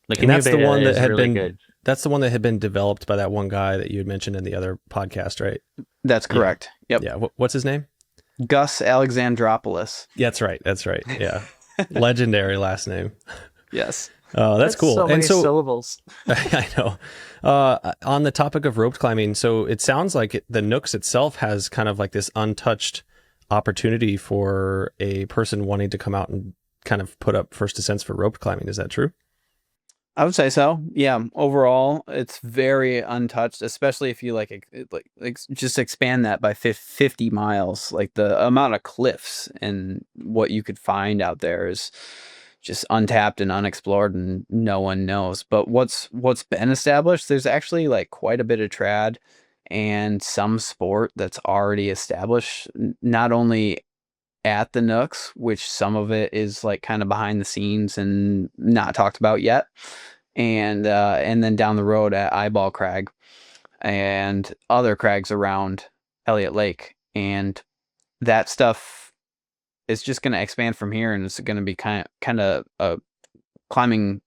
The And that's the canoe beta one that is had really been good. that's the one that had been developed by that one guy that you had mentioned in the other podcast, right? that's correct. Yep. Yeah. What's his name? Gus Alexandropoulos. Yeah, that's right. Yeah. Legendary last name. Yes. Oh, that's cool. So many And so syllables. I know. On the topic of rope climbing, so it sounds like the Nooks itself has kind of like this untouched opportunity for a person wanting to come out and kind of put up first ascents for rope climbing. Is that true? I would say so. Yeah. Overall, it's very untouched, especially if you like just expand that by 50 miles. Like the amount of cliffs and what you could find out there is just untapped and unexplored, and no one knows. But what's been established, there's actually like quite a bit of trad and some sport that's already established, not only at the Nooks, which some of it is like kind of behind the scenes and not talked about yet, and then down the road at Eyeball Crag and other crags around Elliott Lake, and that stuff is just going to expand from here, and it's going to be kind of a climbing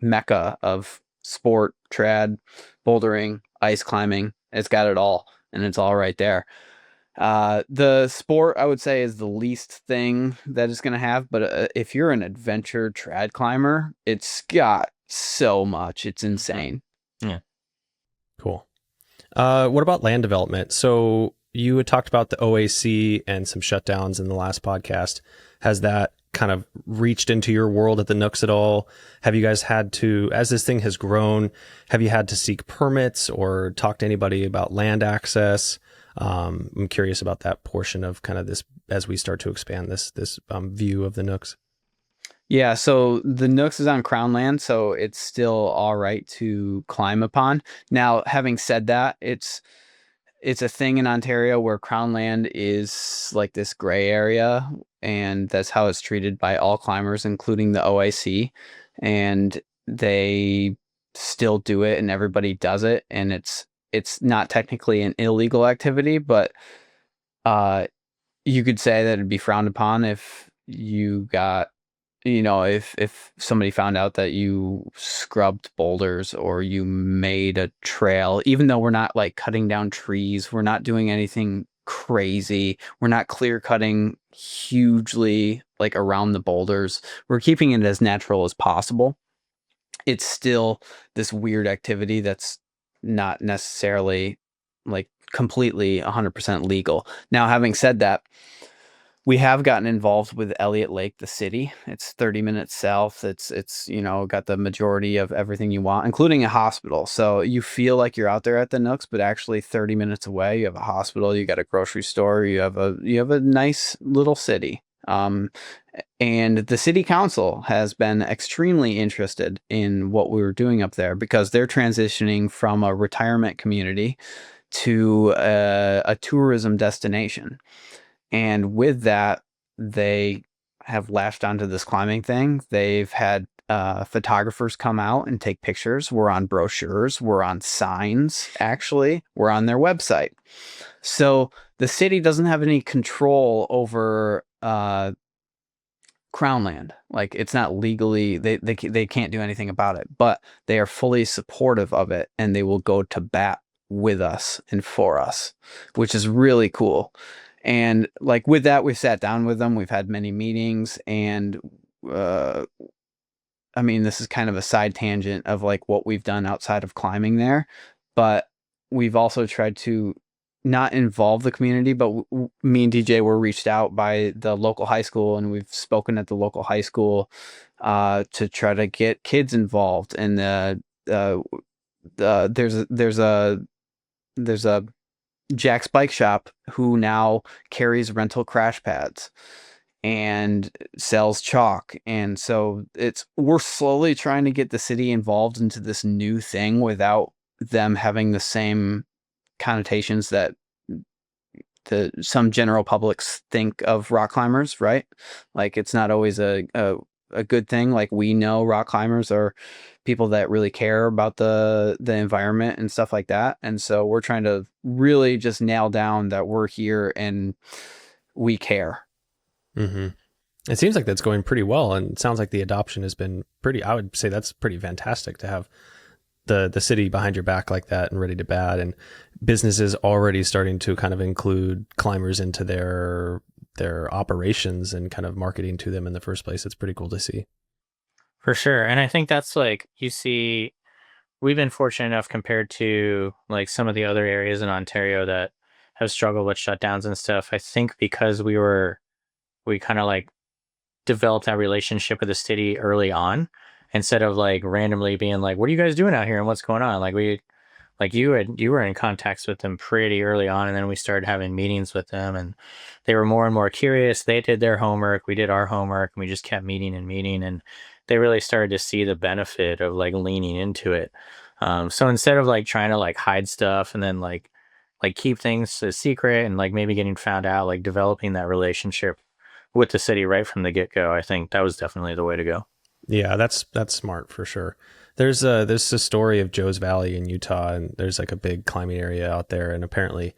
mecca of sport, trad, bouldering, ice climbing. It's got it all, and it's all right there. The sport, I would say, is the least thing that it's going to have, but if you're an adventure trad climber, it's got so much. It's insane. Yeah. Cool. What about land development? So you had talked about the OAC and some shutdowns in the last podcast. Has that kind of reached into your world at the Nooks at all? Have you guys had to, as this thing has grown, have you had to seek permits or talk to anybody about land access? I'm curious about that portion of kind of this as we start to expand this view of the Nooks. Yeah, so the Nooks is on Crown land, so it's still all right to climb upon. Now, having said that, it's a thing in Ontario where Crown land is like this gray area, and that's how it's treated by all climbers, including the OIC, and they still do it, and everybody does it, and it's not technically an illegal activity, but you could say that it'd be frowned upon if you got, if somebody found out that you scrubbed boulders or you made a trail. Even though we're not like cutting down trees, we're not doing anything crazy, we're not clear cutting hugely like around the boulders, we're keeping it as natural as possible. It's still this weird activity that's not necessarily like completely 100% legal. Now, having said that, we have gotten involved with Elliott Lake, the city. It's 30 minutes south. It's got the majority of everything you want, including a hospital. So you feel like you're out there at the Nooks, but actually 30 minutes away, you have a hospital, you got a grocery store, you have a nice little city. And the city council has been extremely interested in what we were doing up there because they're transitioning from a retirement community to a tourism destination. And with that, they have latched onto this climbing thing. They've had photographers come out and take pictures. We're on brochures. We're on signs. Actually, we're on their website. So the city doesn't have any control over Crown land. Like, it's not legally, they can't do anything about it, but they are fully supportive of it, and they will go to bat with us and for us, which is really cool. And like with that, we've sat down with them. We've had many meetings, and I mean, this is kind of a side tangent of like what we've done outside of climbing there, but we've also tried to not involve the community, but me and DJ were reached out by the local high school, and we've spoken at the local high school to try to get kids involved. And there's a Jack's Bike Shop who now carries rental crash pads and sells chalk. And so we're slowly trying to get the city involved into this new thing without them having the same connotations that some general publics think of rock climbers, right? Like, it's not always a good thing. Like, we know rock climbers are people that really care about the environment and stuff like that. And so we're trying to really just nail down that we're here and we care. Mm-hmm. It seems like that's going pretty well, and it sounds like the adoption has been pretty, I would say that's pretty fantastic to have the city behind your back like that and ready to bat, and businesses already starting to kind of include climbers into their operations and kind of marketing to them in the first place. It's pretty cool to see. For sure. And I think that's like, you see, we've been fortunate enough compared to like some of the other areas in Ontario that have struggled with shutdowns and stuff. I think because we kind of like developed that relationship with the city early on, instead of like randomly being like, what are you guys doing out here and what's going on? Like you were in contacts with them pretty early on, and then we started having meetings with them, and they were more and more curious. They did their homework, we did our homework, and we just kept meeting, and they really started to see the benefit of like leaning into it. So instead of like trying to like hide stuff and then like keep things a secret and like maybe getting found out, like developing that relationship with the city right from the get-go, I think that was definitely the way to go. Yeah, that's smart for sure. There's a story of Joe's Valley in Utah, and there's like a big climbing area out there, and apparently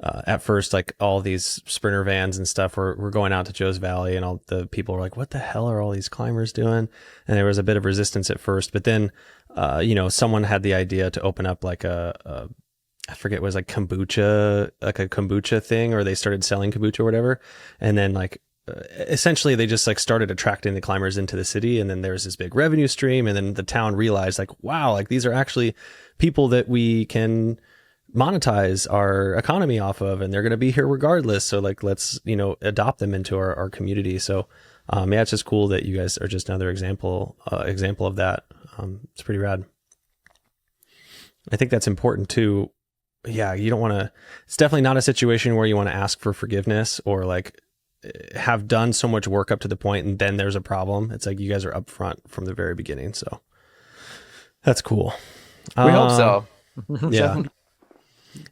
at first, like all these sprinter vans and stuff were going out to Joe's Valley, and all the people were like, what the hell are all these climbers doing? And there was a bit of resistance at first, but then someone had the idea to open up like I forget, it was like kombucha, like a kombucha thing, or they started selling kombucha or whatever, and then like essentially they just like started attracting the climbers into the city, and then there's this big revenue stream, and then the town realized like, wow, like these are actually people that we can monetize our economy off of, and they're going to be here regardless, so like let's adopt them into our community. So yeah, it's just cool that you guys are just another example of that. It's pretty rad. I think that's important too. Yeah, you don't want to, it's definitely not a situation where you want to ask for forgiveness or like have done so much work up to the point and then there's a problem. It's like you guys are upfront from the very beginning. So that's cool. We hope so. Yeah.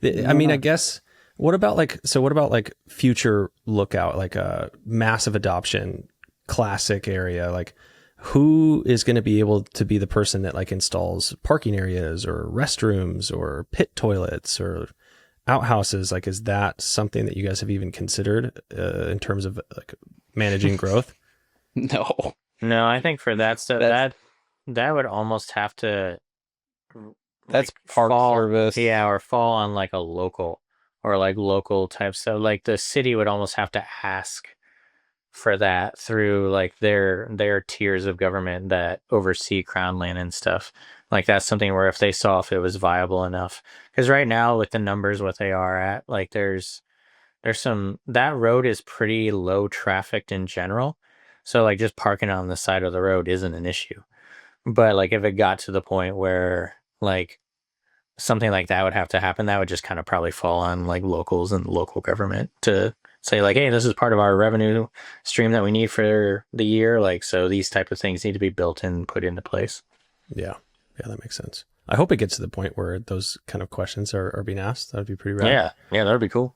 I mean, I guess, what about like future lookout, like a massive adoption, classic area? Like, who is going to be able to be the person that like installs parking areas or restrooms or pit toilets or outhouses? Like, is that something that you guys have even considered in terms of like managing growth? No, I think for that stuff, that would almost have to, that's like, park service. Yeah, or fall on like a local type stuff. Like the city would almost have to ask for that through like their tiers of government that oversee crown land and stuff. Like that's something where if they saw if it was viable enough, because right now with the numbers what they are at, like there's some, that road is pretty low trafficked in general, so like just parking on the side of the road isn't an issue. But like if it got to the point where like something like that would have to happen, that would just kind of probably fall on like locals and local government to say like, hey, this is part of our revenue stream that we need for the year. Like, so these type of things need to be built in, put into place. Yeah, that makes sense. I hope it gets to the point where those kind of questions are being asked. That would be pretty rad. Yeah, that would be cool.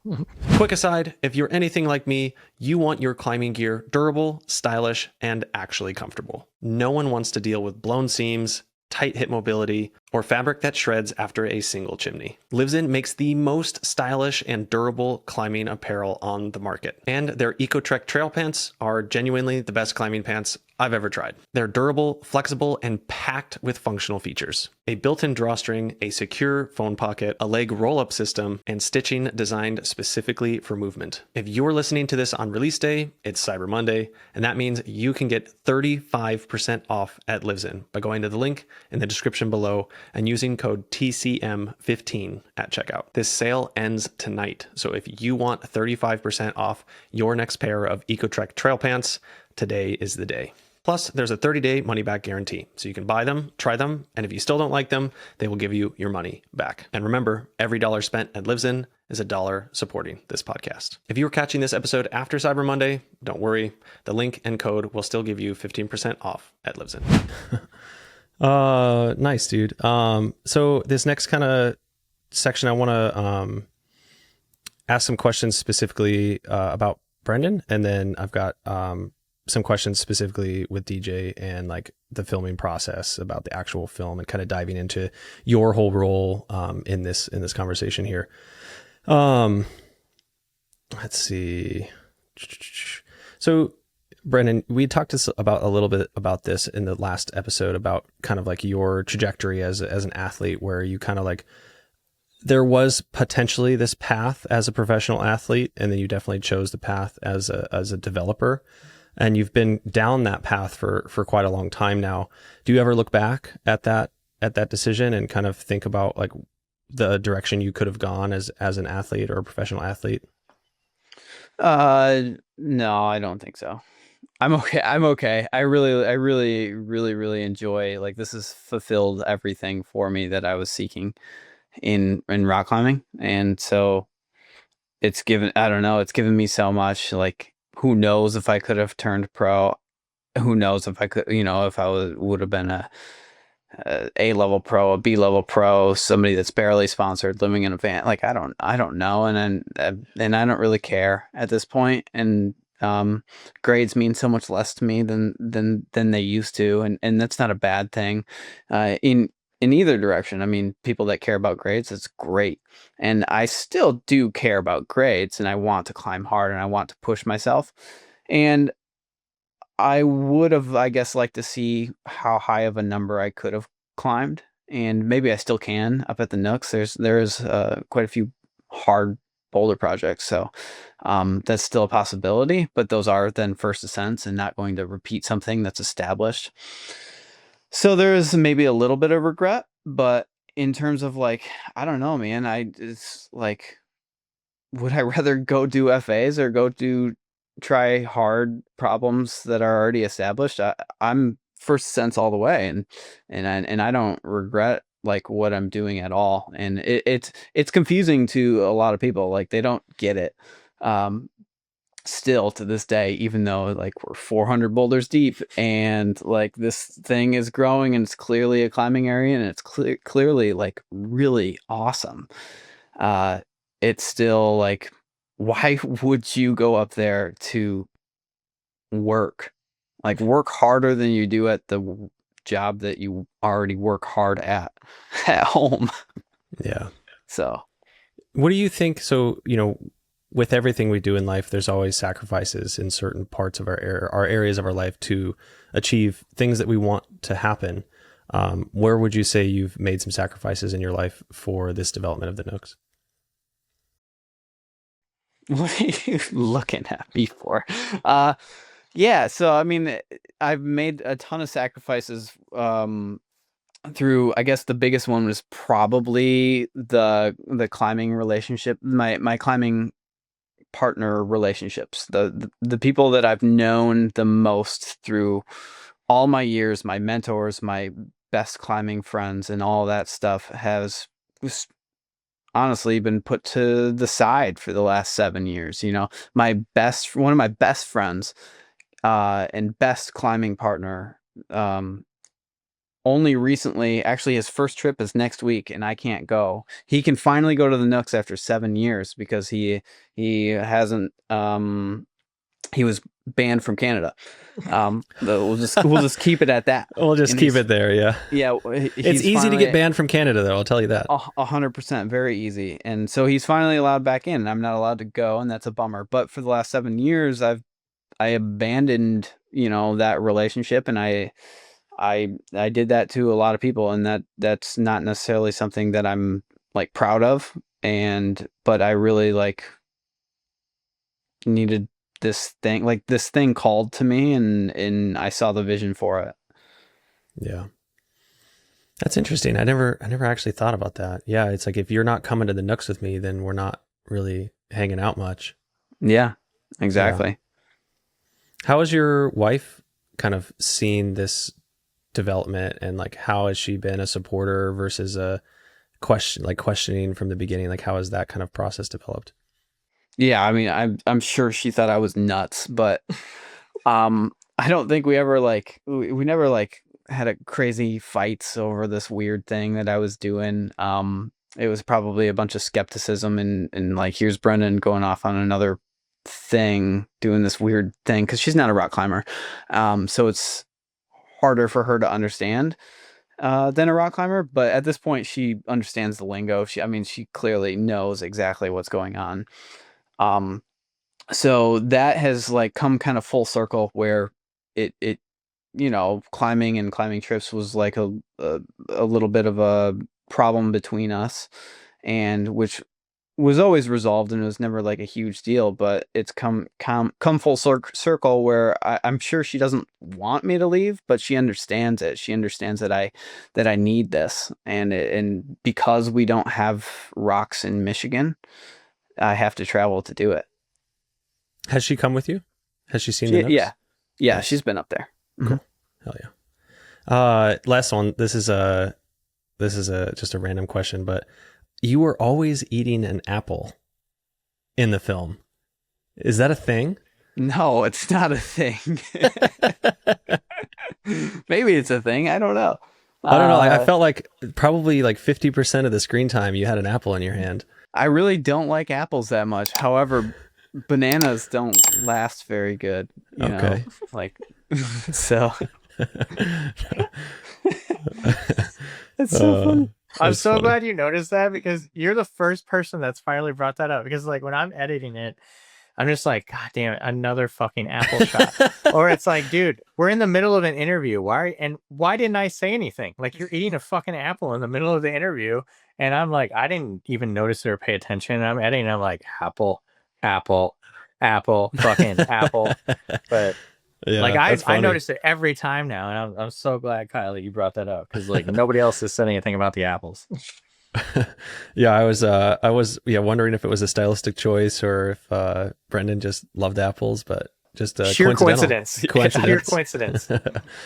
Quick aside, if you're anything like me, you want your climbing gear durable, stylish, and actually comfortable. No one wants to deal with blown seams, tight hip mobility, or fabric that shreds after a single chimney. Lives In makes the most stylish and durable climbing apparel on the market. And their EcoTrek trail pants are genuinely the best climbing pants I've ever tried. They're durable, flexible, and packed with functional features. A built-in drawstring, a secure phone pocket, a leg roll-up system, and stitching designed specifically for movement. If you're listening to this on release day, it's Cyber Monday, and that means you can get 35% off at Lives In by going to the link in the description below and using code TCM15 at checkout. This sale ends tonight, so if you want 35% off your next pair of EcoTrek trail pants, today is the day. Plus, there's a 30-day money-back guarantee, so you can buy them, try them, and if you still don't like them, they will give you your money back. And remember, every dollar spent at Lives In is a dollar supporting this podcast. If you were catching this episode after Cyber Monday, don't worry. The link and code will still give you 15% off at Lives In. Nice, dude. So this next kind of section, I want to ask some questions specifically about Brendan, and then I've got some questions specifically with DJ and like the filming process about the actual film and kind of diving into your whole role in this conversation here. Let's see. So Brendan, we talked about a little bit about this in the last episode about kind of like your trajectory as an athlete, where you kind of like, there was potentially this path as a professional athlete, and then you definitely chose the path as a developer. And you've been down that path for quite a long time now. Do you ever look back at that decision and kind of think about like the direction you could have gone as an athlete or a professional athlete? No, I don't think so. I'm okay. I really enjoy, like, this has fulfilled everything for me that I was seeking in rock climbing. And so it's given me so much. Like, who knows if I could have turned pro? Who knows if I could, if I would have been a A-level pro, a B-level pro, somebody that's barely sponsored, living in a van. Like, I don't know, and I don't really care at this point. And grades mean so much less to me than they used to, and that's not a bad thing. In either direction. I mean, people that care about grades, that's great. And I still do care about grades, and I want to climb hard, and I want to push myself. And I would have, I guess, liked to see how high of a number I could have climbed. And maybe I still can up at the Nooks. There's quite a few hard boulder projects. So that's still a possibility, but those are then first ascents and not going to repeat something that's established. So there is maybe a little bit of regret, but in terms of, like, I don't know, man, it's like, would I rather go do FAs or go try hard problems that are already established? I'm first sense all the way, and I don't regret like what I'm doing at all. And it's confusing to a lot of people. Like, they don't get it. Still to this day, even though like we're 400 boulders deep and like this thing is growing and it's clearly a climbing area and it's clearly like really awesome. It's still like, why would you go up there to work harder than you do at the job that you already work hard at home? Yeah. So what do you think? So, with everything we do in life, there's always sacrifices in certain parts of our areas of our life to achieve things that we want to happen. Where would you say you've made some sacrifices in your life for this development of the Nooks? What are you looking at me for? Yeah, so I mean, I've made a ton of sacrifices through, I guess the biggest one was probably the climbing relationship, my climbing partner relationships, the people that I've known the most through all my years, my mentors, my best climbing friends, and all that stuff has honestly been put to the side for the last 7 years. One of my best friends and best climbing partner only recently, actually his first trip is next week and I can't go. He can finally go to the Nooks after 7 years because he hasn't he was banned from Canada. We'll just keep it at that. We'll just keep it there. Yeah. Yeah. It's easy to get banned from Canada, though. I'll tell you that. 100%, very easy. And so he's finally allowed back in, and I'm not allowed to go, and that's a bummer. But for the last 7 years, I abandoned, that relationship, and I did that to a lot of people, and that's not necessarily something that I'm like proud of, but I really like needed this thing called to me, and I saw the vision for it. Yeah. That's interesting. I never actually thought about that. Yeah, it's like if you're not coming to the Nooks with me, then we're not really hanging out much. Yeah, exactly. Yeah. How has your wife kind of seen this development, and like how has she been a supporter versus a questioning from the beginning? Like how has that kind of process developed? Yeah, I mean, I'm sure she thought I was nuts, but I don't think we ever we never had a crazy fights over this weird thing that I was doing. It was probably a bunch of skepticism and like, here's Brendan going off on another thing, doing this weird thing, because she's not a rock climber. So it's harder for her to understand than a rock climber. But at this point, she understands the lingo. She clearly knows exactly what's going on. So that has like come kind of full circle, where it climbing and climbing trips was like a little bit of a problem between us, and which was always resolved, and it was never like a huge deal, but it's come full circle where I'm sure she doesn't want me to leave, but she understands it. She understands that I need this, and because we don't have rocks in Michigan, I have to travel to do it. Has she come with you? Has she seen the Nooks? Yeah, she's been up there. Cool. Hell yeah. Last one. This is just a random question, but you were always eating an apple in the film. Is that a thing? No, it's not a thing. Maybe it's a thing. I don't know. I don't know. I felt like probably like 50% of the screen time you had an apple in your hand. I really don't like apples that much. However, bananas don't last very good. You know? Like, so. It's so funny. I'm so glad you noticed that, because you're the first person that's finally brought that up. Because like when I'm editing it, I'm just like, God damn it, another fucking apple shot. Or it's like, dude, we're in the middle of an interview. Why didn't I say anything? Like, you're eating a fucking apple in the middle of the interview. And I'm like, I didn't even notice or pay attention. And I'm editing, I'm like, apple, fucking apple. But yeah, like I noticed it every time now, and I'm so glad, Kyle, that you brought that up, because like nobody else has said anything about the apples. Yeah, I was wondering if it was a stylistic choice or if Brendan just loved apples, but just sheer coincidence. Sheer coincidence.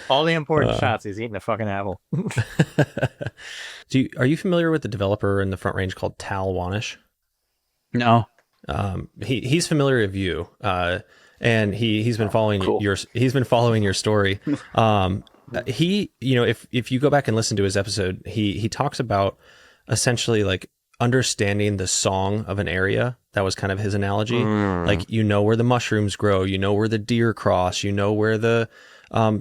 All the important shots, he's eating a fucking apple. Are you familiar with the developer in the Front Range called Tal Wanish? No. He's familiar with you. And he's been following your story. He, if you go back and listen to his episode, he talks about essentially like understanding the song of an area. That was kind of his analogy. Like, where the mushrooms grow, where the deer cross, where the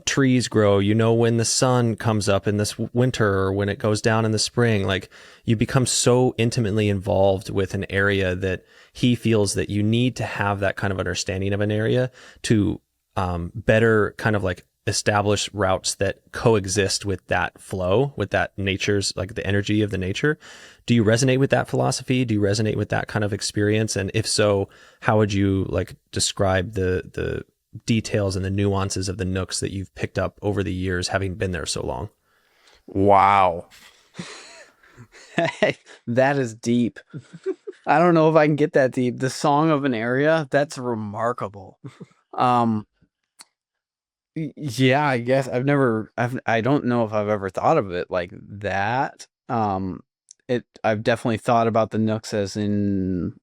trees grow, when the sun comes up in this winter or when it goes down in the spring. Like, you become so intimately involved with an area that he feels that you need to have that kind of understanding of an area to better kind of like establish routes that coexist with that flow, with that nature's, like the energy of the nature. Do you resonate with that philosophy? Do you resonate with that kind of experience? And if so, how would you like describe the details and the nuances of the Nooks that you've picked up over the years, having been there so long? Wow. That is deep. I don't know if I can get that deep. The song of an area, that's remarkable. Yeah, I guess I don't know if I've ever thought of it like that. I've definitely thought about the Nooks as in,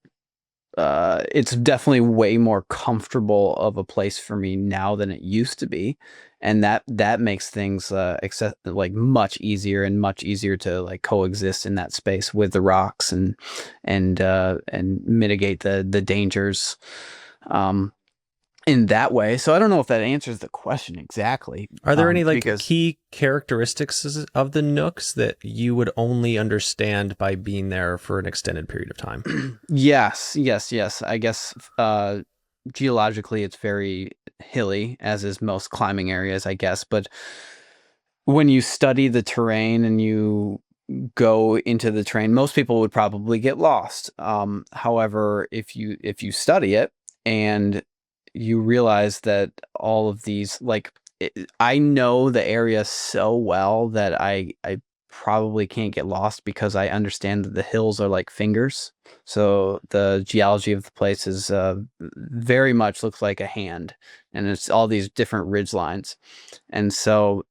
it's definitely way more comfortable of a place for me now than it used to be. And that makes things like much easier to like coexist in that space with the rocks and mitigate the dangers. in that way. So I don't know if that answers the question exactly. Are there any like because key characteristics of the Nooks that you would only understand by being there for an extended period of time? yes. I guess geologically it's very hilly, as is most climbing areas, I guess. But when you study the terrain and you go into the terrain, most people would probably get lost. However, if you study it and you realize that all of these, like, I know the area so well that I probably can't get lost because I understand that the hills are like fingers. So the geology of the place is very much looks like a hand, and it's all these different ridge lines. And so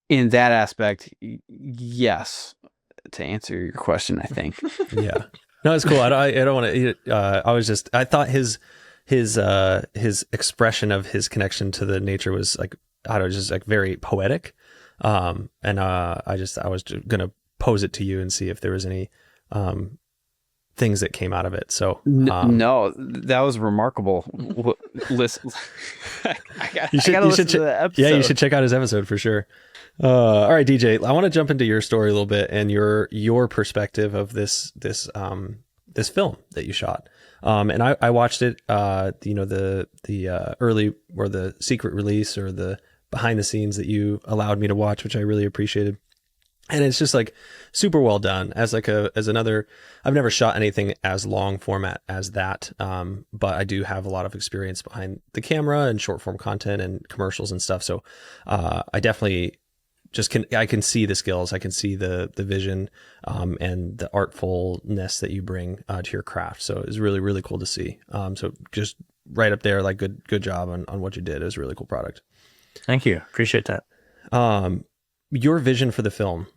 in that aspect, yes, to answer your question, I think. Yeah. No, it's cool. I don't want to. I thought his expression of his connection to the nature was like, I don't know, just like very poetic. And I was gonna pose it to you and see if there was any things that came out of it. So no, that was remarkable. Listen, you should listen to the episode. Yeah, you should check out his episode for sure. All right, DJ, I want to jump into your story a little bit and your perspective of this film that you shot. And I watched it, the early or the secret release or the behind the scenes that you allowed me to watch, which I really appreciated. And it's just like super well done as another, I've never shot anything as long format as that. But I do have a lot of experience behind the camera and short form content and commercials and stuff. So, I definitely I can see the skills. I can see the vision, and the artfulness that you bring, to your craft. So it's really, really cool to see. So just right up there, like good job on what you did. It was a really cool product. Thank you. Appreciate that. Your vision for the film,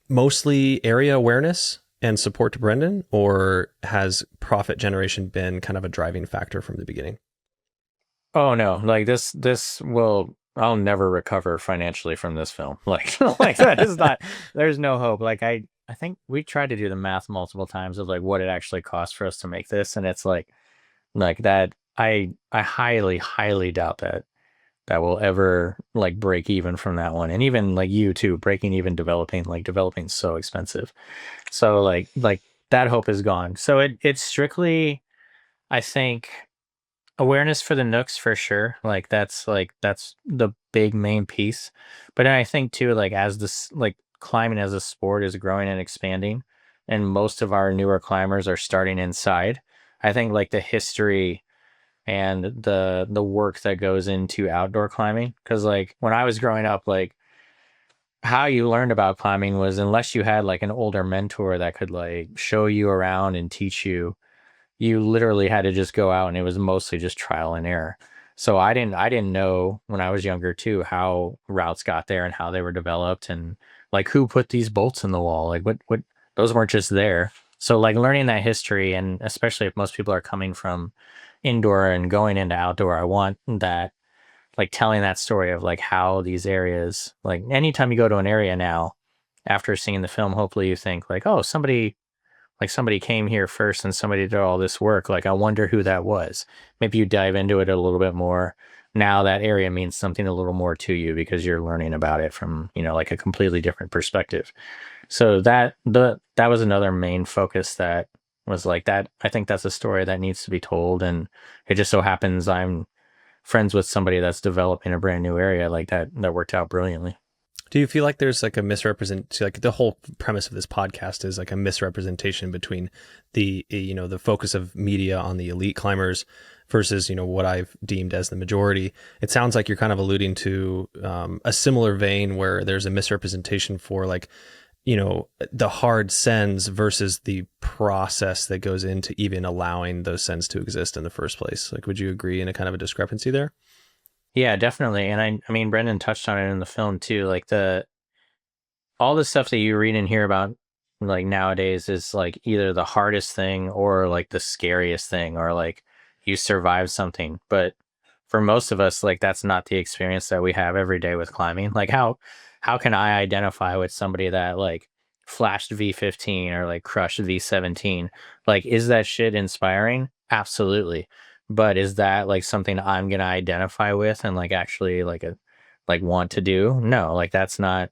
mostly area awareness and support to Brenden, or has profit generation been kind of a driving factor from the beginning? Oh no, like this will, I'll never recover financially from this film. Like that is not, there's no hope. Like I think we tried to do the math multiple times of like what it actually cost for us to make this. And it's like that. I highly, highly doubt that will ever like break even from that one. And even like you too, breaking even developing so expensive. So like that hope is gone. So it's strictly, I think, awareness for the Nooks for sure. Like that's the big main piece. But then I think too, like as this, like climbing as a sport is growing and expanding, and most of our newer climbers are starting inside, I think like the history and the work that goes into outdoor climbing. Because like when I was growing up, like how you learned about climbing was, unless you had like an older mentor that could like show you around and teach you, you literally had to just go out, and it was mostly just trial and error. So I didn't know when I was younger too how routes got there and how they were developed, and like who put these bolts in the wall, like what those weren't just there. So like learning that history, and especially if most people are coming from indoor and going into outdoor, I want that, like telling that story of like how these areas, like anytime you go to an area now after seeing the film, hopefully you think like, oh, somebody came here first and somebody did all this work. Like, I wonder who that was. Maybe you dive into it a little bit more. Now that area means something a little more to you because you're learning about it from, like a completely different perspective. So that was another main focus that was like that. I think that's a story that needs to be told. And it just so happens I'm friends with somebody that's developing a brand new area like that worked out brilliantly. Do you feel like there's like a like the whole premise of this podcast is like a misrepresentation between the focus of media on the elite climbers versus, what I've deemed as the majority? It sounds like you're kind of alluding to a similar vein where there's a misrepresentation for like, the hard sends versus the process that goes into even allowing those sends to exist in the first place. Like, would you agree in a kind of a discrepancy there? Yeah, definitely. And I mean, Brendan touched on it in the film too. Like all the stuff that you read and hear about like nowadays is like either the hardest thing or like the scariest thing, or like you survive something. But for most of us, like that's not the experience that we have every day with climbing. Like how can I identify with somebody that like flashed V15 or like crushed V17? Like, is that shit inspiring? Absolutely. but is that like something I'm going to identify with and like actually like want to do? No, like that's not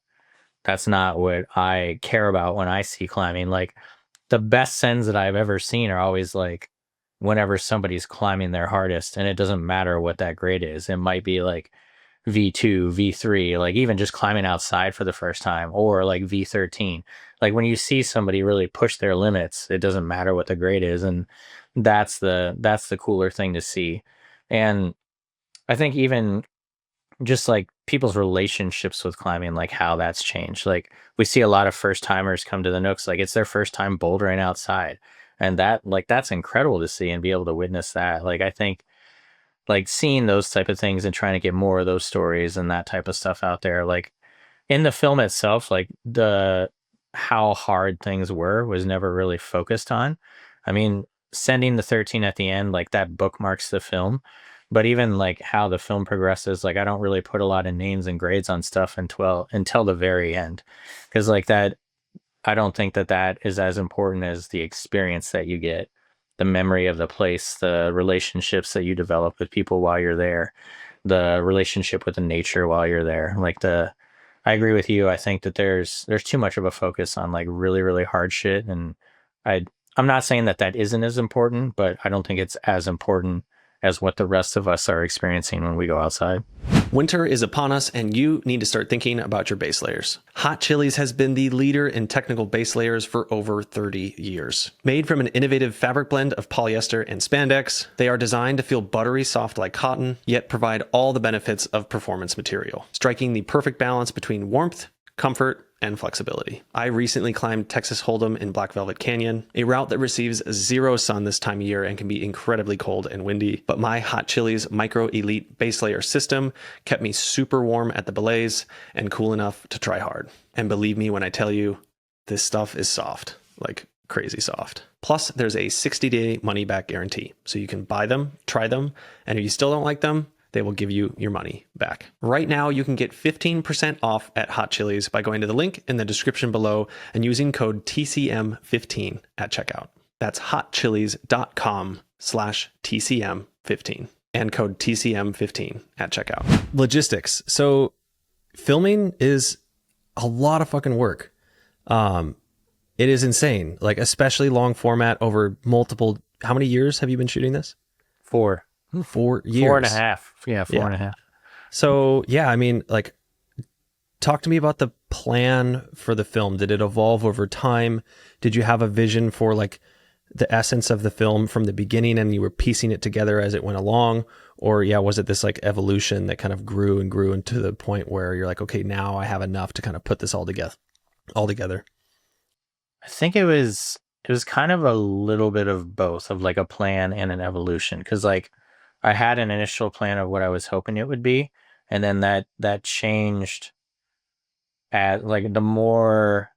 what I care about when I see climbing. Like the best sends that I've ever seen are always like whenever somebody's climbing their hardest, and it doesn't matter what that grade is. It might be like V2, V3, like even just climbing outside for the first time, or like V13. Like when you see somebody really push their limits, it doesn't matter what the grade is, and that's the cooler thing to see. And I think even just like people's relationships with climbing, like how that's changed. Like we see a lot of first timers come to the Nooks, like it's their first time bouldering outside. And that like that's incredible to see and be able to witness that. Like I think like seeing those type of things and trying to get more of those stories and that type of stuff out there. Like in the film itself, like the how hard things were was never really focused on. I mean, sending the 13 at the end, like that bookmarks the film. But even like how the film progresses, like I don't really put a lot of names and grades on stuff until the very end. Because like that, I don't think that is as important as the experience that you get, the memory of the place, the relationships that you develop with people while you're there, the relationship with the nature while you're there. I agree with you. I think that there's too much of a focus on like really, really hard shit. And I'm not saying that isn't as important, but I don't think it's as important as what the rest of us are experiencing when we go outside. Winter is upon us, and you need to start thinking about your base layers. Hot Chilies has been the leader in technical base layers for over 30 years. Made from an innovative fabric blend of polyester and spandex, they are designed to feel buttery soft like cotton, yet provide all the benefits of performance material, striking the perfect balance between warmth, comfort, and flexibility. I recently climbed Texas Hold'em in Black Velvet Canyon, a route that receives zero sun this time of year and can be incredibly cold and windy, but my Hot Chilies Micro Elite base layer system kept me super warm at the belays and cool enough to try hard. And believe me when I tell you, this stuff is soft, like crazy soft. Plus, there's a 60-day money-back guarantee, so you can buy them, try them, and if you still don't like them, they will give you your money back. Right now, you can get 15% off at Hot Chilies by going to the link in the description below and using code TCM15 at checkout. That's hotchilies.com/TCM15 and code TCM15 at checkout. Logistics. So filming is a lot of fucking work. It is insane, like especially long format over multiple, how many years have you been shooting this? 4 years. 4.5. Yeah, 4.5. So yeah, I mean, like, talk to me about the plan for the film. Did it evolve over time? Did you have a vision for like the essence of the film from the beginning and you were piecing it together as it went along? Or yeah, was it this like evolution that kind of grew and grew into the point where you're like, okay, now I have enough to kind of put this all together? I think it was kind of a little bit of both, of like a plan and an evolution. Because like I had an initial plan of what I was hoping it would be, and then that changed at like the more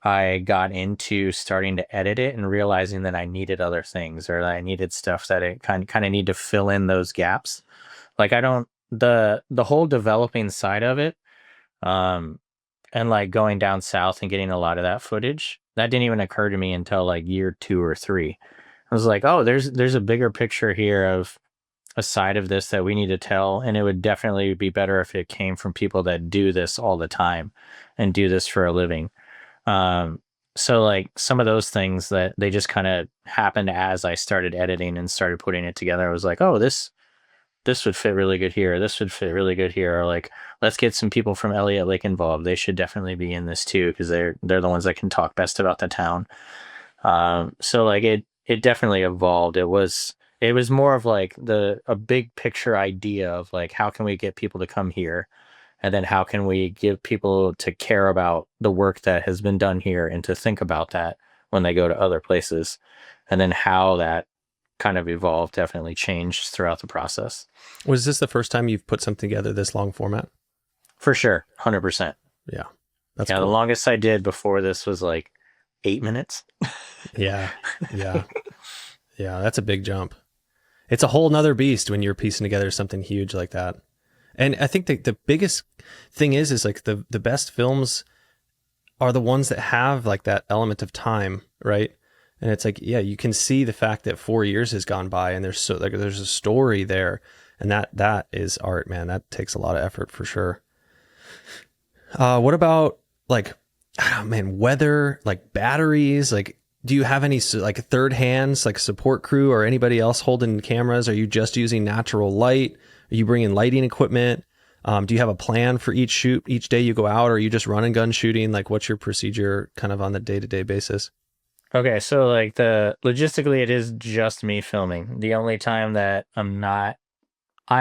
I got into starting to edit it and realizing that I needed other things, or that I needed stuff that it kind of need to fill in those gaps. Like I don't the whole developing side of it, and like going down south and getting a lot of that footage, that didn't even occur to me until like year 2 or 3. I was like, oh, there's a bigger picture here of a side of this that we need to tell, and it would definitely be better if it came from people that do this all the time and do this for a living. So like some of those things that they just kind of happened as I started editing and started putting it together. I was like, oh, this would fit really good here. This would fit really good here. Or like, let's get some people from Elliott Lake involved. They should definitely be in this too, because they're the ones that can talk best about the town. So like it definitely evolved. It was more of like a big picture idea of like, how can we get people to come here? And then how can we give people to care about the work that has been done here and to think about that when they go to other places? And then how that kind of evolved definitely changed throughout the process. Was this the first time you've put something together this long format? For sure. 100%. Yeah. That's cool. The longest I did before this was like 8 minutes. Yeah. Yeah. Yeah. That's a big jump. It's a whole nother beast when you're piecing together something huge like that. And I think the biggest thing is like the best films are the ones that have like that element of time, right? And it's like, yeah, you can see the fact that 4 years has gone by and there's a story there. And that is art, man. That takes a lot of effort for sure. What about like, oh man, weather, like batteries, like, do you have any like third hands, like support crew or anybody else holding cameras? Are you just using natural light? Are you bringing lighting equipment? Do you have a plan for each shoot each day you go out, or are you just run and gun shooting? Like, what's your procedure kind of on the day-to-day basis? Okay, so like logistically, it is just me filming. The only time that I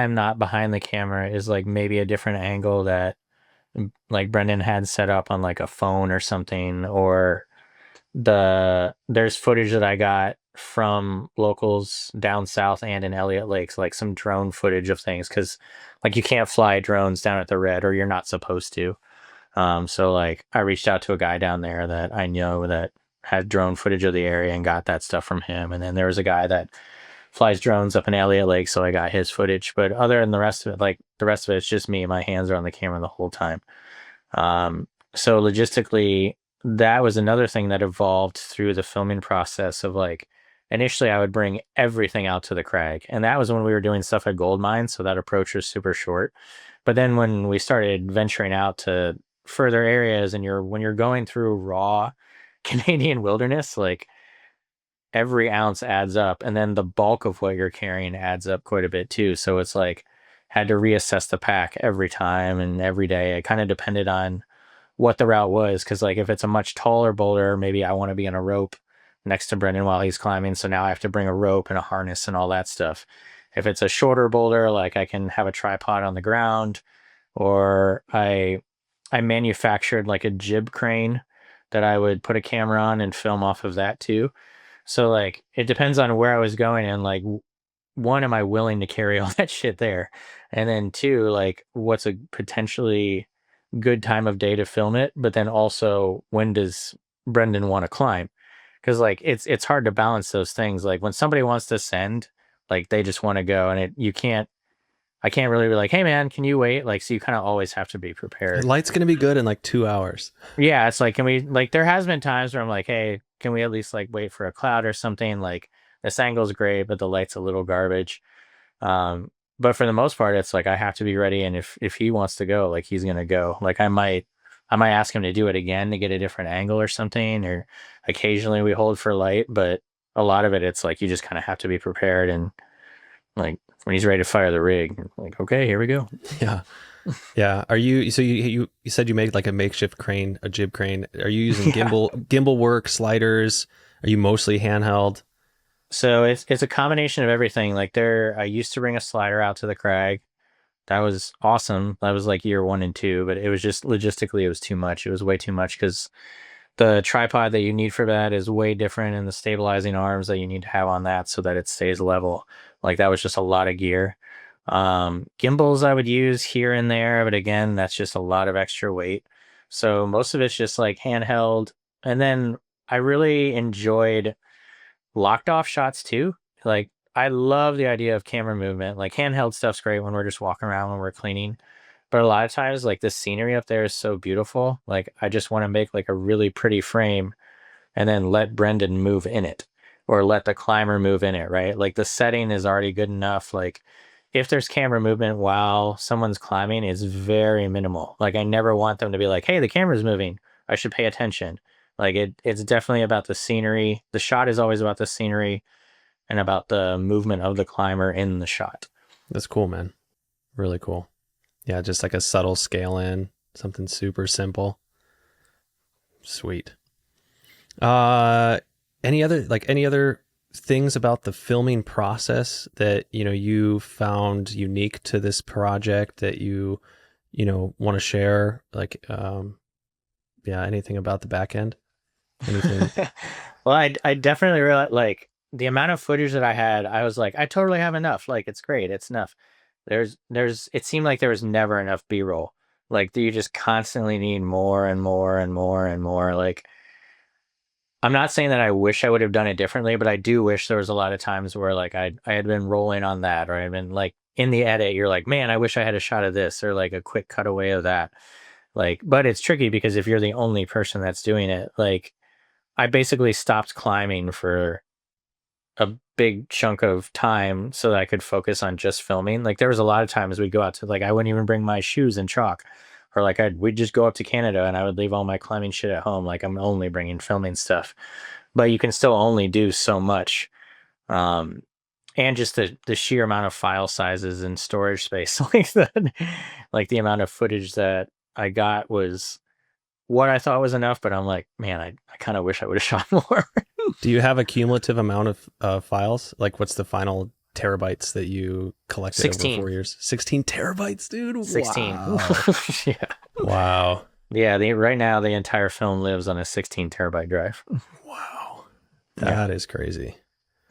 am not behind the camera is like maybe a different angle that like Brendan had set up on like a phone or something, or there's footage that I got from locals down south and in Elliott Lakes, like some drone footage of things, because like you can't fly drones down at the Red, or you're not supposed to. So like I reached out to a guy down there that I know that had drone footage of the area and got that stuff from him. And then there was a guy that flies drones up in Elliott Lake, so I got his footage. But other than the rest of it, like the rest of it, it's just me. My hands are on the camera the whole time. So logistically, that was another thing that evolved through the filming process of like, initially I would bring everything out to the crag. And that was when we were doing stuff at gold mines. So that approach was super short. But then when we started venturing out to further areas and when you're going through raw Canadian wilderness, like every ounce adds up, and then the bulk of what you're carrying adds up quite a bit too. So it's like had to reassess the pack every time and every day. It kind of depended on what the route was, because like if it's a much taller boulder, maybe I want to be on a rope next to Brendan while he's climbing, so now I have to bring a rope and a harness and all that stuff. If it's a shorter boulder, like I can have a tripod on the ground, or I manufactured like a jib crane that I would put a camera on and film off of that too. So like it depends on where I was going, and like one, am I willing to carry all that shit there? And then two, like what's a potentially good time of day to film it? But then also, when does Brendan want to climb? Because like it's hard to balance those things. Like when somebody wants to send, like they just want to go, and I can't really be like, hey man, can you wait? Like, so you kind of always have to be prepared. The light's going to be good in like 2 hours. Yeah, it's like, can we, like, there has been times where I'm like, hey, can we at least like wait for a cloud or something? Like this angle's great, but the light's a little garbage. But for the most part, it's like I have to be ready, and if he wants to go, like he's gonna go. Like I might ask him to do it again to get a different angle or something, or occasionally we hold for light, but a lot of it, it's like you just kind of have to be prepared, and like when he's ready to fire the rig, like, okay, here we go. Yeah. Yeah. Are you, so you said you made like a makeshift crane, a jib crane. Are you using gimbal work, sliders? Are you mostly handheld? So it's a combination of everything. Like I used to bring a slider out to the crag. That was awesome. That was like year 1 and 2, but it was just logistically, it was too much. It was way too much, because the tripod that you need for that is way different, and the stabilizing arms that you need to have on that so that it stays level. Like that was just a lot of gear. Gimbals I would use here and there, but again, that's just a lot of extra weight. So most of it's just like handheld. And then I really enjoyed locked off shots too. Like I love the idea of camera movement. Like handheld stuff's great when we're just walking around, when we're cleaning. But a lot of times, like the scenery up there is so beautiful. Like I just want to make like a really pretty frame and then let Brendan move in it, or let the climber move in it, right? Like the setting is already good enough. Like if there's camera movement while someone's climbing, it's very minimal. Like I never want them to be like, hey, the camera's moving, I should pay attention. Like it's definitely about the scenery. The shot is always about the scenery and about the movement of the climber in the shot. That's cool, man. Really cool. Yeah, just like a subtle scale in, something super simple. Sweet. Any other things about the filming process that, you know, you found unique to this project that you want to share? Like, anything about the back end? Anything? Well, I definitely realized, like, the amount of footage that I had, I was like, I totally have enough. Like, it's great. It's enough. It seemed like there was never enough B-roll. Like, you just constantly need more and more and more and more. Like, I'm not saying that I wish I would have done it differently, but I do wish there was a lot of times where like I had been rolling on that, or I'd been like in the edit, you're like, man, I wish I had a shot of this, or like a quick cutaway of that. Like, but it's tricky because if you're the only person that's doing it, like I basically stopped climbing for a big chunk of time so that I could focus on just filming. Like there was a lot of times we'd go out to, like, I wouldn't even bring my shoes and chalk, or like we'd just go up to Canada and I would leave all my climbing shit at home. Like I'm only bringing filming stuff, but you can still only do so much. And just the sheer amount of file sizes and storage space, like the amount of footage that I got was what I thought was enough, but I'm like, man, I kind of wish I would have shot more. Do you have a cumulative amount of files? Like, what's the final terabytes that you collected 16. over 4 years? 16 terabytes, dude. 16. Wow. Yeah. Wow. Yeah. Right now, the entire film lives on a 16 terabyte drive. Wow. That is crazy.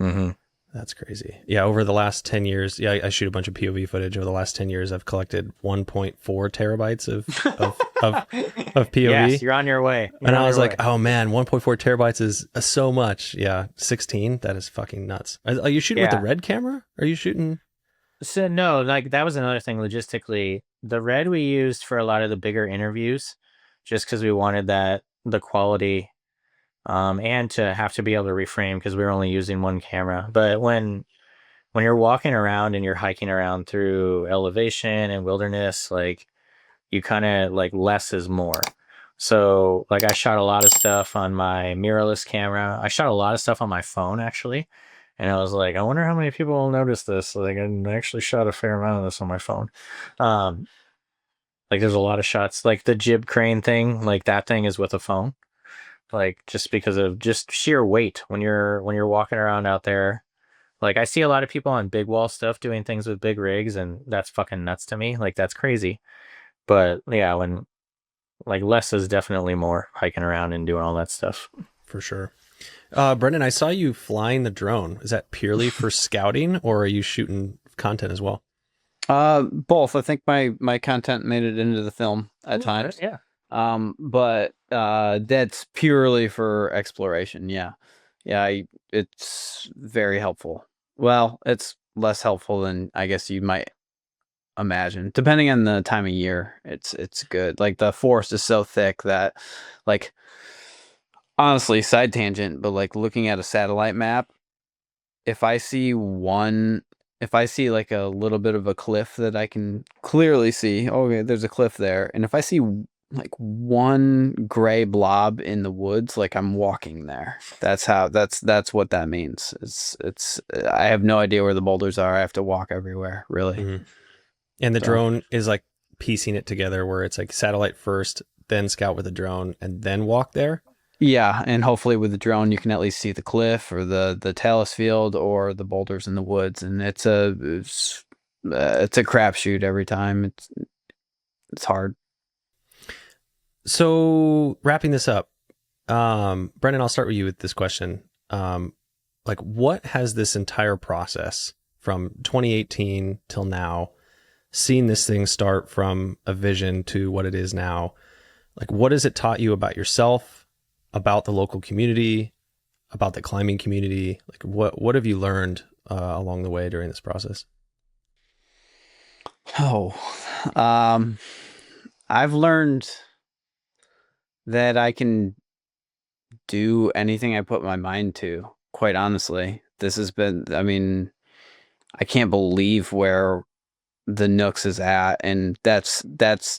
Mm-hmm. That's crazy. Yeah, over the last 10 years, I shoot a bunch of POV footage. Over the last 10 years, I've collected 1.4 terabytes of POV. Yes, you're on your way. And I was like, oh man, 1.4 terabytes is so much. Yeah, 16, that is fucking nuts. Are you shooting with the red camera? Are you shooting? So no, like that was another thing logistically. The red we used for a lot of the bigger interviews, just because we wanted the quality. And to have to be able to reframe because we were only using one camera. But when you're walking around and you're hiking around through elevation and wilderness, like you kind of like less is more. So like I shot a lot of stuff on my mirrorless camera. I shot a lot of stuff on my phone actually. And I was like, I wonder how many people will notice this. Like I actually shot a fair amount of this on my phone. Like there's a lot of shots, like the jib crane thing, like that thing is with a phone. Like just because of just sheer weight when you're walking around out there. Like I see a lot of people on big wall stuff doing things with big rigs, and that's fucking nuts to me. Like that's crazy. But yeah, when like less is definitely more, hiking around and doing all that stuff. For sure. Brendan, I saw you flying the drone. Is that purely for scouting, or are you shooting content as well? Both. I think my content made it into the film at times. Yeah. But that's purely for exploration. Yeah. It's very helpful. Well, it's less helpful than I guess you might imagine. Depending on the time of year, it's good. Like the forest is so thick that, like, honestly, side tangent, but like looking at a satellite map, if I see like a little bit of a cliff that I can clearly see, okay, there's a cliff there, and if I see like one gray blob in the woods, like I'm walking there. That's what that means. It's I have no idea where the boulders are. I have to walk everywhere, really. Mm-hmm. And the drone is like piecing it together where it's like satellite first, then scout with the drone, and then walk there. Yeah, and hopefully with the drone you can at least see the cliff or the talus field or the boulders in the woods, and it's a crapshoot every time. It's hard. So wrapping this up, Brendan, I'll start with you with this question. Like, what has this entire process from 2018 till now, seeing this thing start from a vision to what it is now, like, what has it taught you about yourself, about the local community, about the climbing community? Like, what have you learned along the way during this process? I've learned that I can do anything I put my mind to, quite honestly. This has been, I mean, I can't believe where the Nooks is at, and that's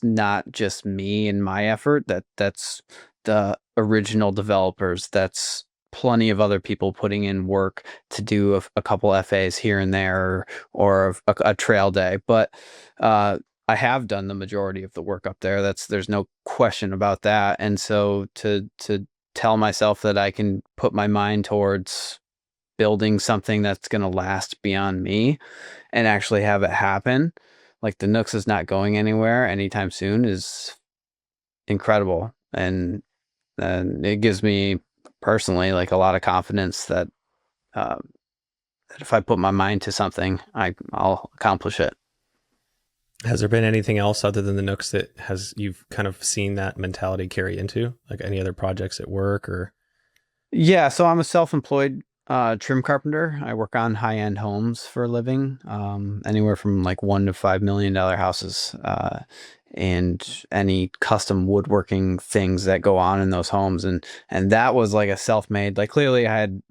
not just me and my effort. That's the original developers. That's plenty of other people putting in work to do a couple FAs here and there, or a trail day. But I have done the majority of the work up there. There's no question about that. And so to tell myself that I can put my mind towards building something that's going to last beyond me and actually have it happen, like the Nooks is not going anywhere anytime soon, is incredible. And it gives me personally like a lot of confidence that if I put my mind to something, I'll accomplish it. Has there been anything else other than the Nooks that you've kind of seen that mentality carry into, like any other projects at work or? Yeah, so I'm a self-employed Trim carpenter. I work on high-end homes for a living, anywhere from like $1 to $5 million houses, and any custom woodworking things that go on in those homes. And that was like a self-made, like clearly I had,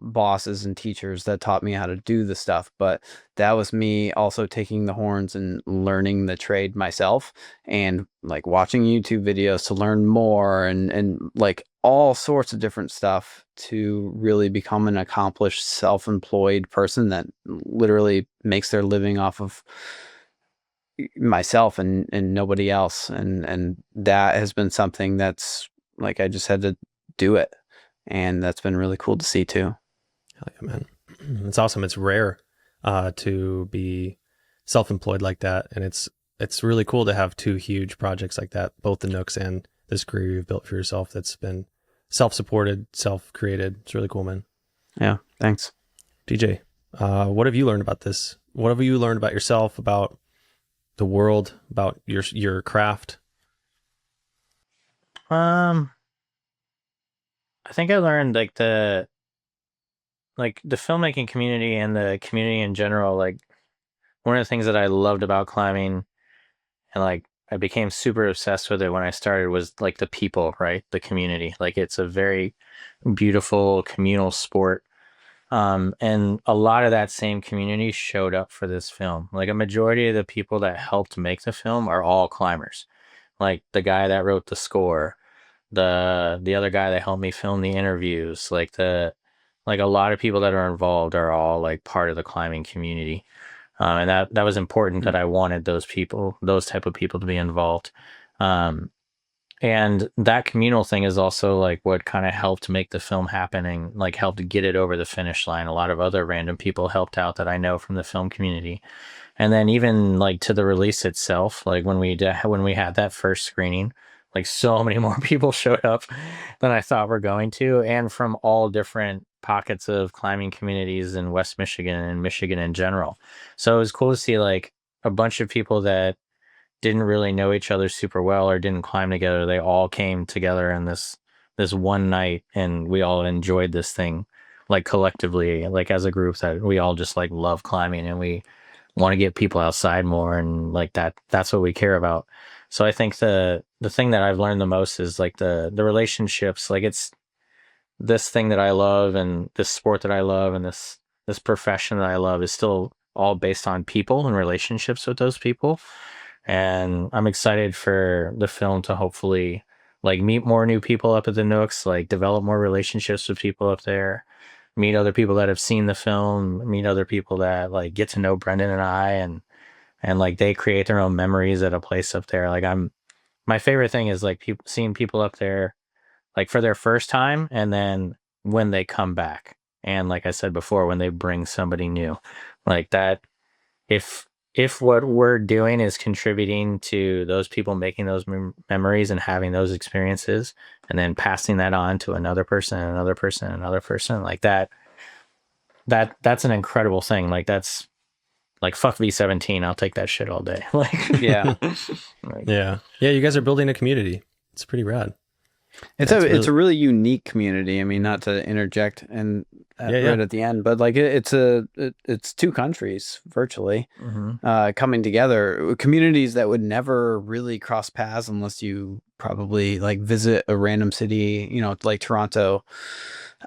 bosses and teachers that taught me how to do the stuff, but that was me also taking the horns and learning the trade myself, and like watching YouTube videos to learn more, and like all sorts of different stuff to really become an accomplished self-employed person that literally makes their living off of myself and nobody else. And that has been something that's like, I just had to do it. And that's been really cool to see too. Hell yeah, man. It's awesome. It's rare to be self-employed like that. And it's really cool to have two huge projects like that, both the Nooks and this career you've built for yourself that's been self-supported, self-created. It's really cool, man. Yeah, thanks. DJ, what have you learned about this? What have you learned about yourself, about the world, about your craft? I think I learned like the filmmaking community and the community in general. Like, one of the things that I loved about climbing, and like I became super obsessed with it when I started, was like the people, right? The community. Like, it's a very beautiful communal sport. And a lot of that same community showed up for this film. Like, a majority of the people that helped make the film are all climbers. Like the guy that wrote the score, the other guy that helped me film the interviews, like a lot of people that are involved are all like part of the climbing community. And that was important, that I wanted those type of people to be involved. And that communal thing is also like what kind of helped make the film happen and like helped get it over the finish line. A lot of other random people helped out that I know from the film community. And then even like to the release itself, like when we had that first screening, like so many more people showed up than I thought were going to, and from all different pockets of climbing communities in West Michigan and Michigan in general. So it was cool to see like a bunch of people that didn't really know each other super well or didn't climb together. They all came together in this one night, and we all enjoyed this thing like collectively, like as a group, that we all just like love climbing and we want to get people outside more, and like that's what we care about. So I think the thing that I've learned the most is like the relationships. Like, it's this thing that I love, and this sport that I love, and this profession that I love is still all based on people and relationships with those people. And I'm excited for the film to hopefully like meet more new people up at the Nooks, like develop more relationships with people up there, meet other people that have seen the film, meet other people that like get to know Brendan and I, and like they create their own memories at a place up there. Like, my favorite thing is like seeing people up there like for their first time, and then when they come back, and like I said before, when they bring somebody new, like that. If what we're doing is contributing to those people making those memories and having those experiences, and then passing that on to another person, another person, another person, like that's an incredible thing. Like, that's like, fuck V17. I'll take that shit all day. Like, Yeah. like, Yeah. You guys are building a community. It's pretty rad. It's a really unique community. I mean, not to interject and right at the end, but like it's two countries virtually coming together, communities that would never really cross paths unless you probably like visit a random city, like Toronto,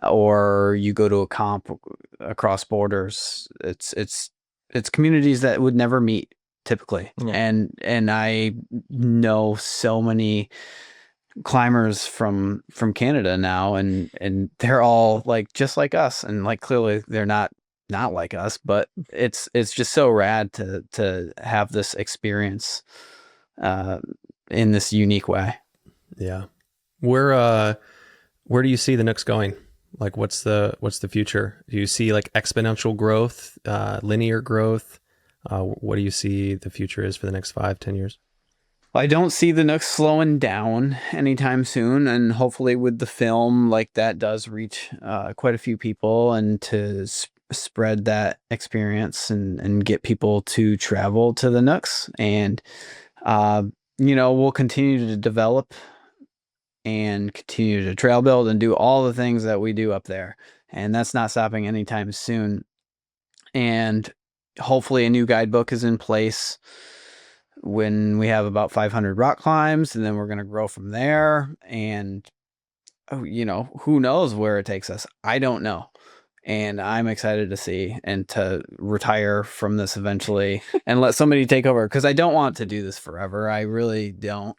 or you go to a comp across borders. It's communities that would never meet typically. Yeah. And I know so many climbers from Canada now, and they're all like just like us, and like clearly they're not like us, but it's just so rad to have this experience in this unique way. Yeah. Where do you see the Nooks going? Like, what's the future? Do you see like exponential growth, linear growth? What do you see the future is for the next 5-10 years? I don't see the Nooks slowing down anytime soon, and hopefully with the film, like, that does reach quite a few people, and to spread that experience and get people to travel to the Nooks. And we'll continue to develop and continue to trail build and do all the things that we do up there. And that's not stopping anytime soon. And hopefully a new guidebook is in place when we have about 500 rock climbs, and then we're going to grow from there. And, who knows where it takes us? I don't know. And I'm excited to see and to retire from this eventually and let somebody take over, because I don't want to do this forever. I really don't.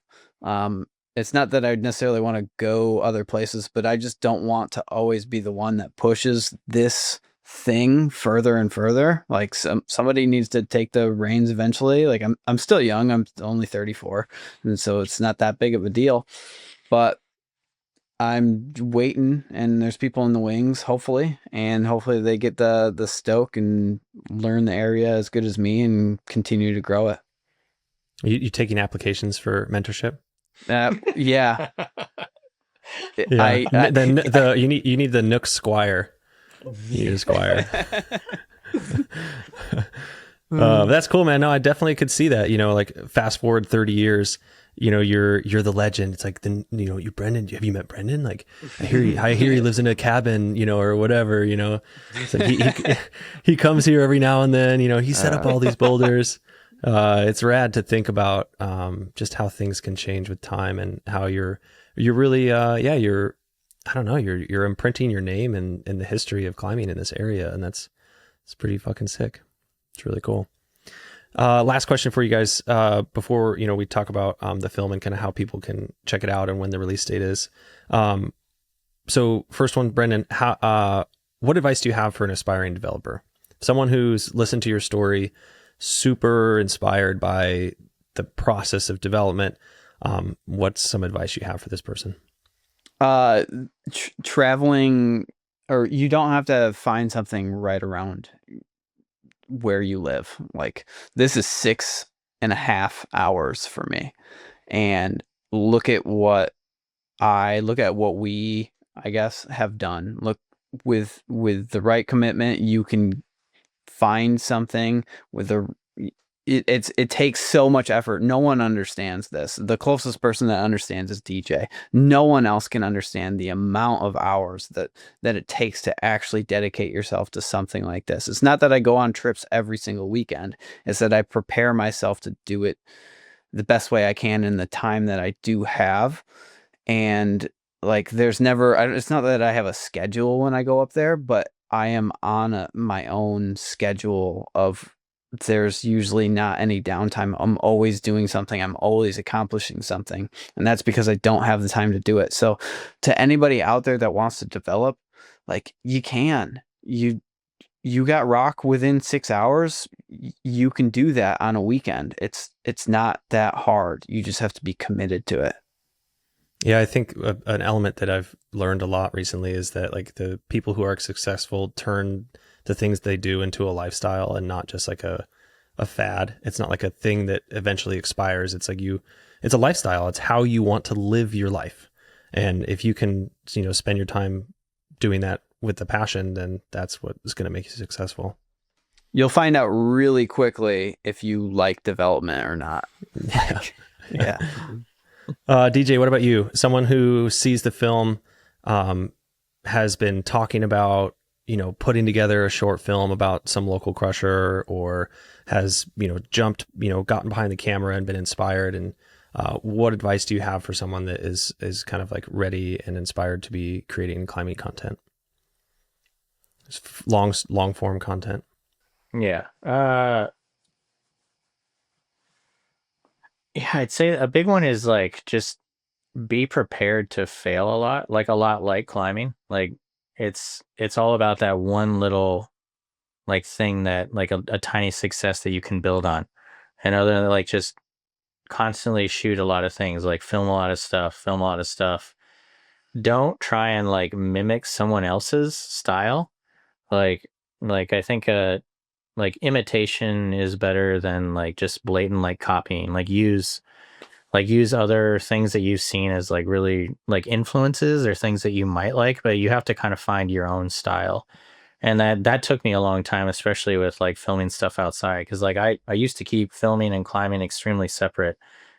It's not that I necessarily want to go other places, but I just don't want to always be the one that pushes this thing further and further. Like somebody needs to take the reins eventually. Like I'm still young. I'm only 34, and so it's not that big of a deal. But I'm waiting, and there's people in the wings, hopefully, and hopefully they get the stoke and learn the area as good as me and continue to grow it. You taking applications for mentorship? Yeah. Yeah. You need the Nooks Squire. You need a Squire. That's cool, man. No, I definitely could see that. Like fast forward 30 years. You're the legend. It's like you Brendan. Have you met Brendan? Like I hear he lives in a cabin, or whatever. It's like he comes here every now and then. He set up all these boulders. It's rad to think about just how things can change with time, and how you're really you're imprinting your name and the history of climbing in this area, and it's pretty fucking sick. It's really cool. Last question for you guys before we talk about the film and kind of how people can check it out and when the release date is. So first one, Brendan, what advice do you have for an aspiring developer? Someone who's listened to your story, super inspired by the process of development. What's some advice you have for this person? Traveling, or you don't have to find something right around where you live. Like this is 6.5 hours for me, and look at what we, I guess, have done. Look, with the right commitment, you can find something with it takes so much effort. No one understands this. The closest person that understands is DJ. No one else can understand the amount of hours that it takes to actually dedicate yourself to something like this. It's not that I go on trips every single weekend. It's that I prepare myself to do it the best way I can in the time that I do have. And like, it's not that I have a schedule when I go up there, but I am on my own schedule of, there's usually not any downtime. I'm always doing something. I'm always accomplishing something. And that's because I don't have the time to do it. So to anybody out there that wants to develop, like, you can. You got rock within 6 hours. You can do that on a weekend. It's not that hard. You just have to be committed to it. Yeah, I think an element that I've learned a lot recently is that like the people who are successful turn the things they do into a lifestyle and not just like a fad. It's not like a thing that eventually expires. It's like it's a lifestyle. It's how you want to live your life. And if you can, spend your time doing that with the passion, then that's what is going to make you successful. You'll find out really quickly if you like development or not. Yeah. Yeah. DJ, what about you? Someone who sees the film, has been talking about, putting together a short film about some local crusher, or has, jumped, gotten behind the camera and been inspired. And what advice do you have for someone that is kind of like ready and inspired to be creating climbing content? Long form content. Yeah. Yeah, I'd say a big one is like just be prepared to fail a lot like climbing. Like it's all about that one little like thing that like a tiny success that you can build on. And other than like just constantly shoot a lot of things, like film a lot of stuff. Don't try and like mimic someone else's style. Like I think like imitation is better than like just blatant like copying. Like use other things that you've seen as like really like influences or things that you might like, but you have to kind of find your own style. And that took me a long time, especially with like filming stuff outside, because like I used to keep filming and climbing extremely separate,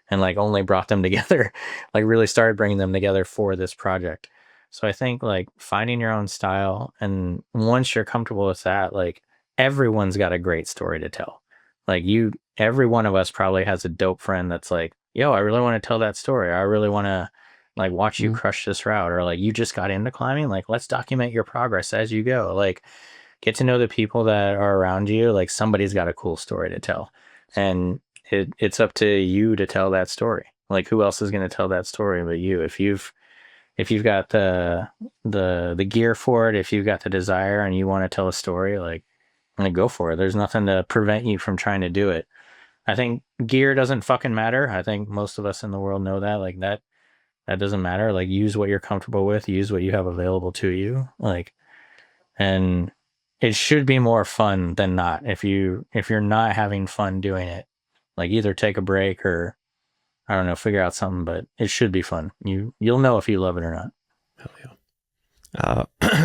and like only brought them together, like really started bringing them together for this project. So I think like finding your own style, and once you're comfortable with that, like everyone's got a great story to tell. Like every one of us probably has a dope friend that's like, yo, I really want to tell that story. I really want to like watch you crush this route, or like you just got into climbing. Like, let's document your progress as you go. Like, get to know the people that are around you. Like, somebody's got a cool story to tell, and it's up to you to tell that story. Like, who else is going to tell that story but you? If you've got the gear for it, if you've got the desire and you want to tell a story, like go for it. There's nothing to prevent you from trying to do it. I think gear doesn't fucking matter. I think most of us in the world know that. Like that doesn't matter. Like, use what you're comfortable with, use what you have available to you. Like, and it should be more fun than not. If you're not having fun doing it, like either take a break or I don't know, figure out something, but it should be fun. You'll know if you love it or not. Hell yeah.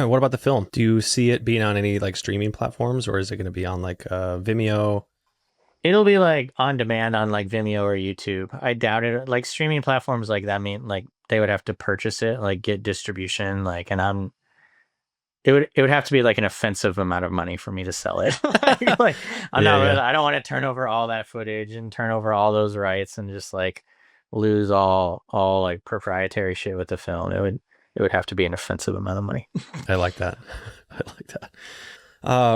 What about the film? Do you see it being on any like streaming platforms, or is it going to be on like Vimeo? It'll be like on demand on like Vimeo or YouTube. I doubt it. Like streaming platforms like that mean like they would have to purchase it, like get distribution, like, and it would have to be like an offensive amount of money for me to sell it. Like I don't want to turn over all that footage and turn over all those rights and just like lose all like proprietary shit with the film. It would have to be an offensive amount of money. I like that. I like that.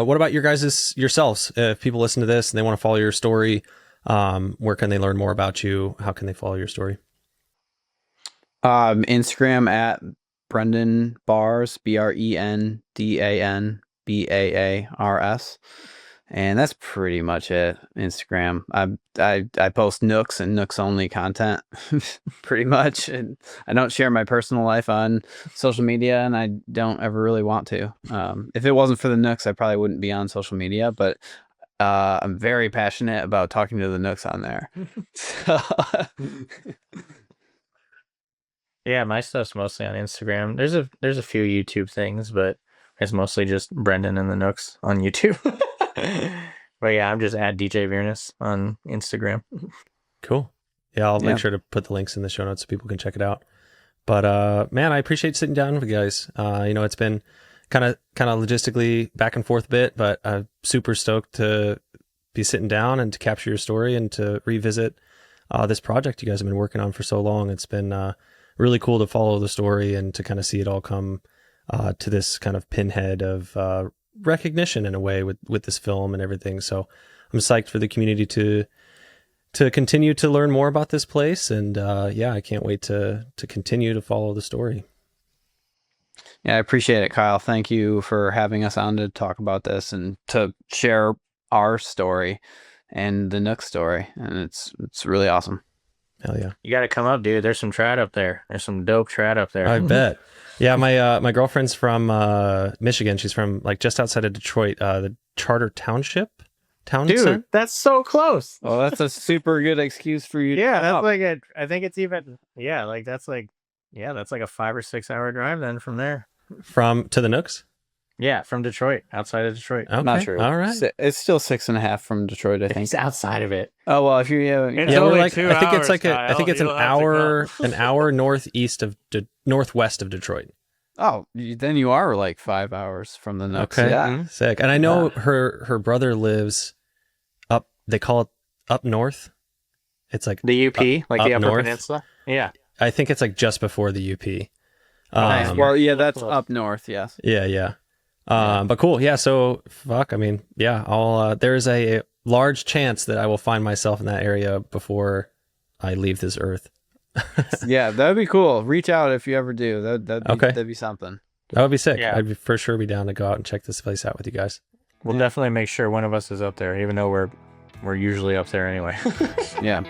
What about yourselves? If people listen to this and they want to follow your story, where can they learn more about you? How can they follow your story? Instagram at Brendan Baars, BrendanBaars, and that's pretty much it. Instagram. I post Nooks and Nooks only content, pretty much, and I don't share my personal life on social media, and I don't ever really want to. If it wasn't for the Nooks, I probably wouldn't be on social media, but I'm very passionate about talking to the Nooks on there. Yeah, my stuff's mostly on Instagram. There's a few YouTube things, but it's mostly just Brenden and the Nooks on YouTube. But yeah, I'm just at DJ Viernes on Instagram. Cool. Yeah, I'll make sure to put the links in the show notes so people can check it out. But man, I appreciate sitting down with you guys. It's been kind of logistically back and forth a bit, but I'm super stoked to be sitting down and to capture your story and to revisit this project you guys have been working on for so long. It's been really cool to follow the story and to kind of see it all come to this kind of pinhead of recognition in a way with this film and everything. So I'm psyched for the community to continue to learn more about this place. And I can't wait to continue to follow the story. Yeah, I appreciate it, Kyle. Thank you for having us on to talk about this and to share our story and the Nook story. And it's really awesome. Hell yeah. You got to come up, dude. There's some trad up there. There's some dope trad up there. I bet. Yeah, my girlfriend's from Michigan. She's from like just outside of Detroit, the Charter Township. Dude, that's so close. Well, that's a super good excuse for you. Yeah, that's like I think it's even. Yeah, like that's like a 5 or 6 hour drive then from there. From to the Nooks. Yeah, from Detroit, outside of Detroit. Okay. Not true. All right. It's still 6.5 from Detroit, I think. It's outside of it. Oh well, if you It's we're only like 2 I think hours, it's like Kyle. I think it's You'll have to come. an hour northwest of Detroit. Oh, then you are like 5 hours from the Nooks. Okay, Yeah. sick. And I know her brother lives up. They call it up north. It's like The UP, like up the Upper north. Peninsula. Yeah. I think it's like just before the UP. Nice. Well, yeah, that's up north. Yes. Yeah. But cool. Yeah. So fuck. I mean, yeah. I'll. There is a large chance that I will find myself in that area before I leave this earth. Yeah, that'd be cool. Reach out if you ever do. That'd be something. That would be sick. Yeah. I'd for sure be down to go out and check this place out with you guys. We'll definitely make sure one of us is up there, even though we're usually up there anyway. Yeah.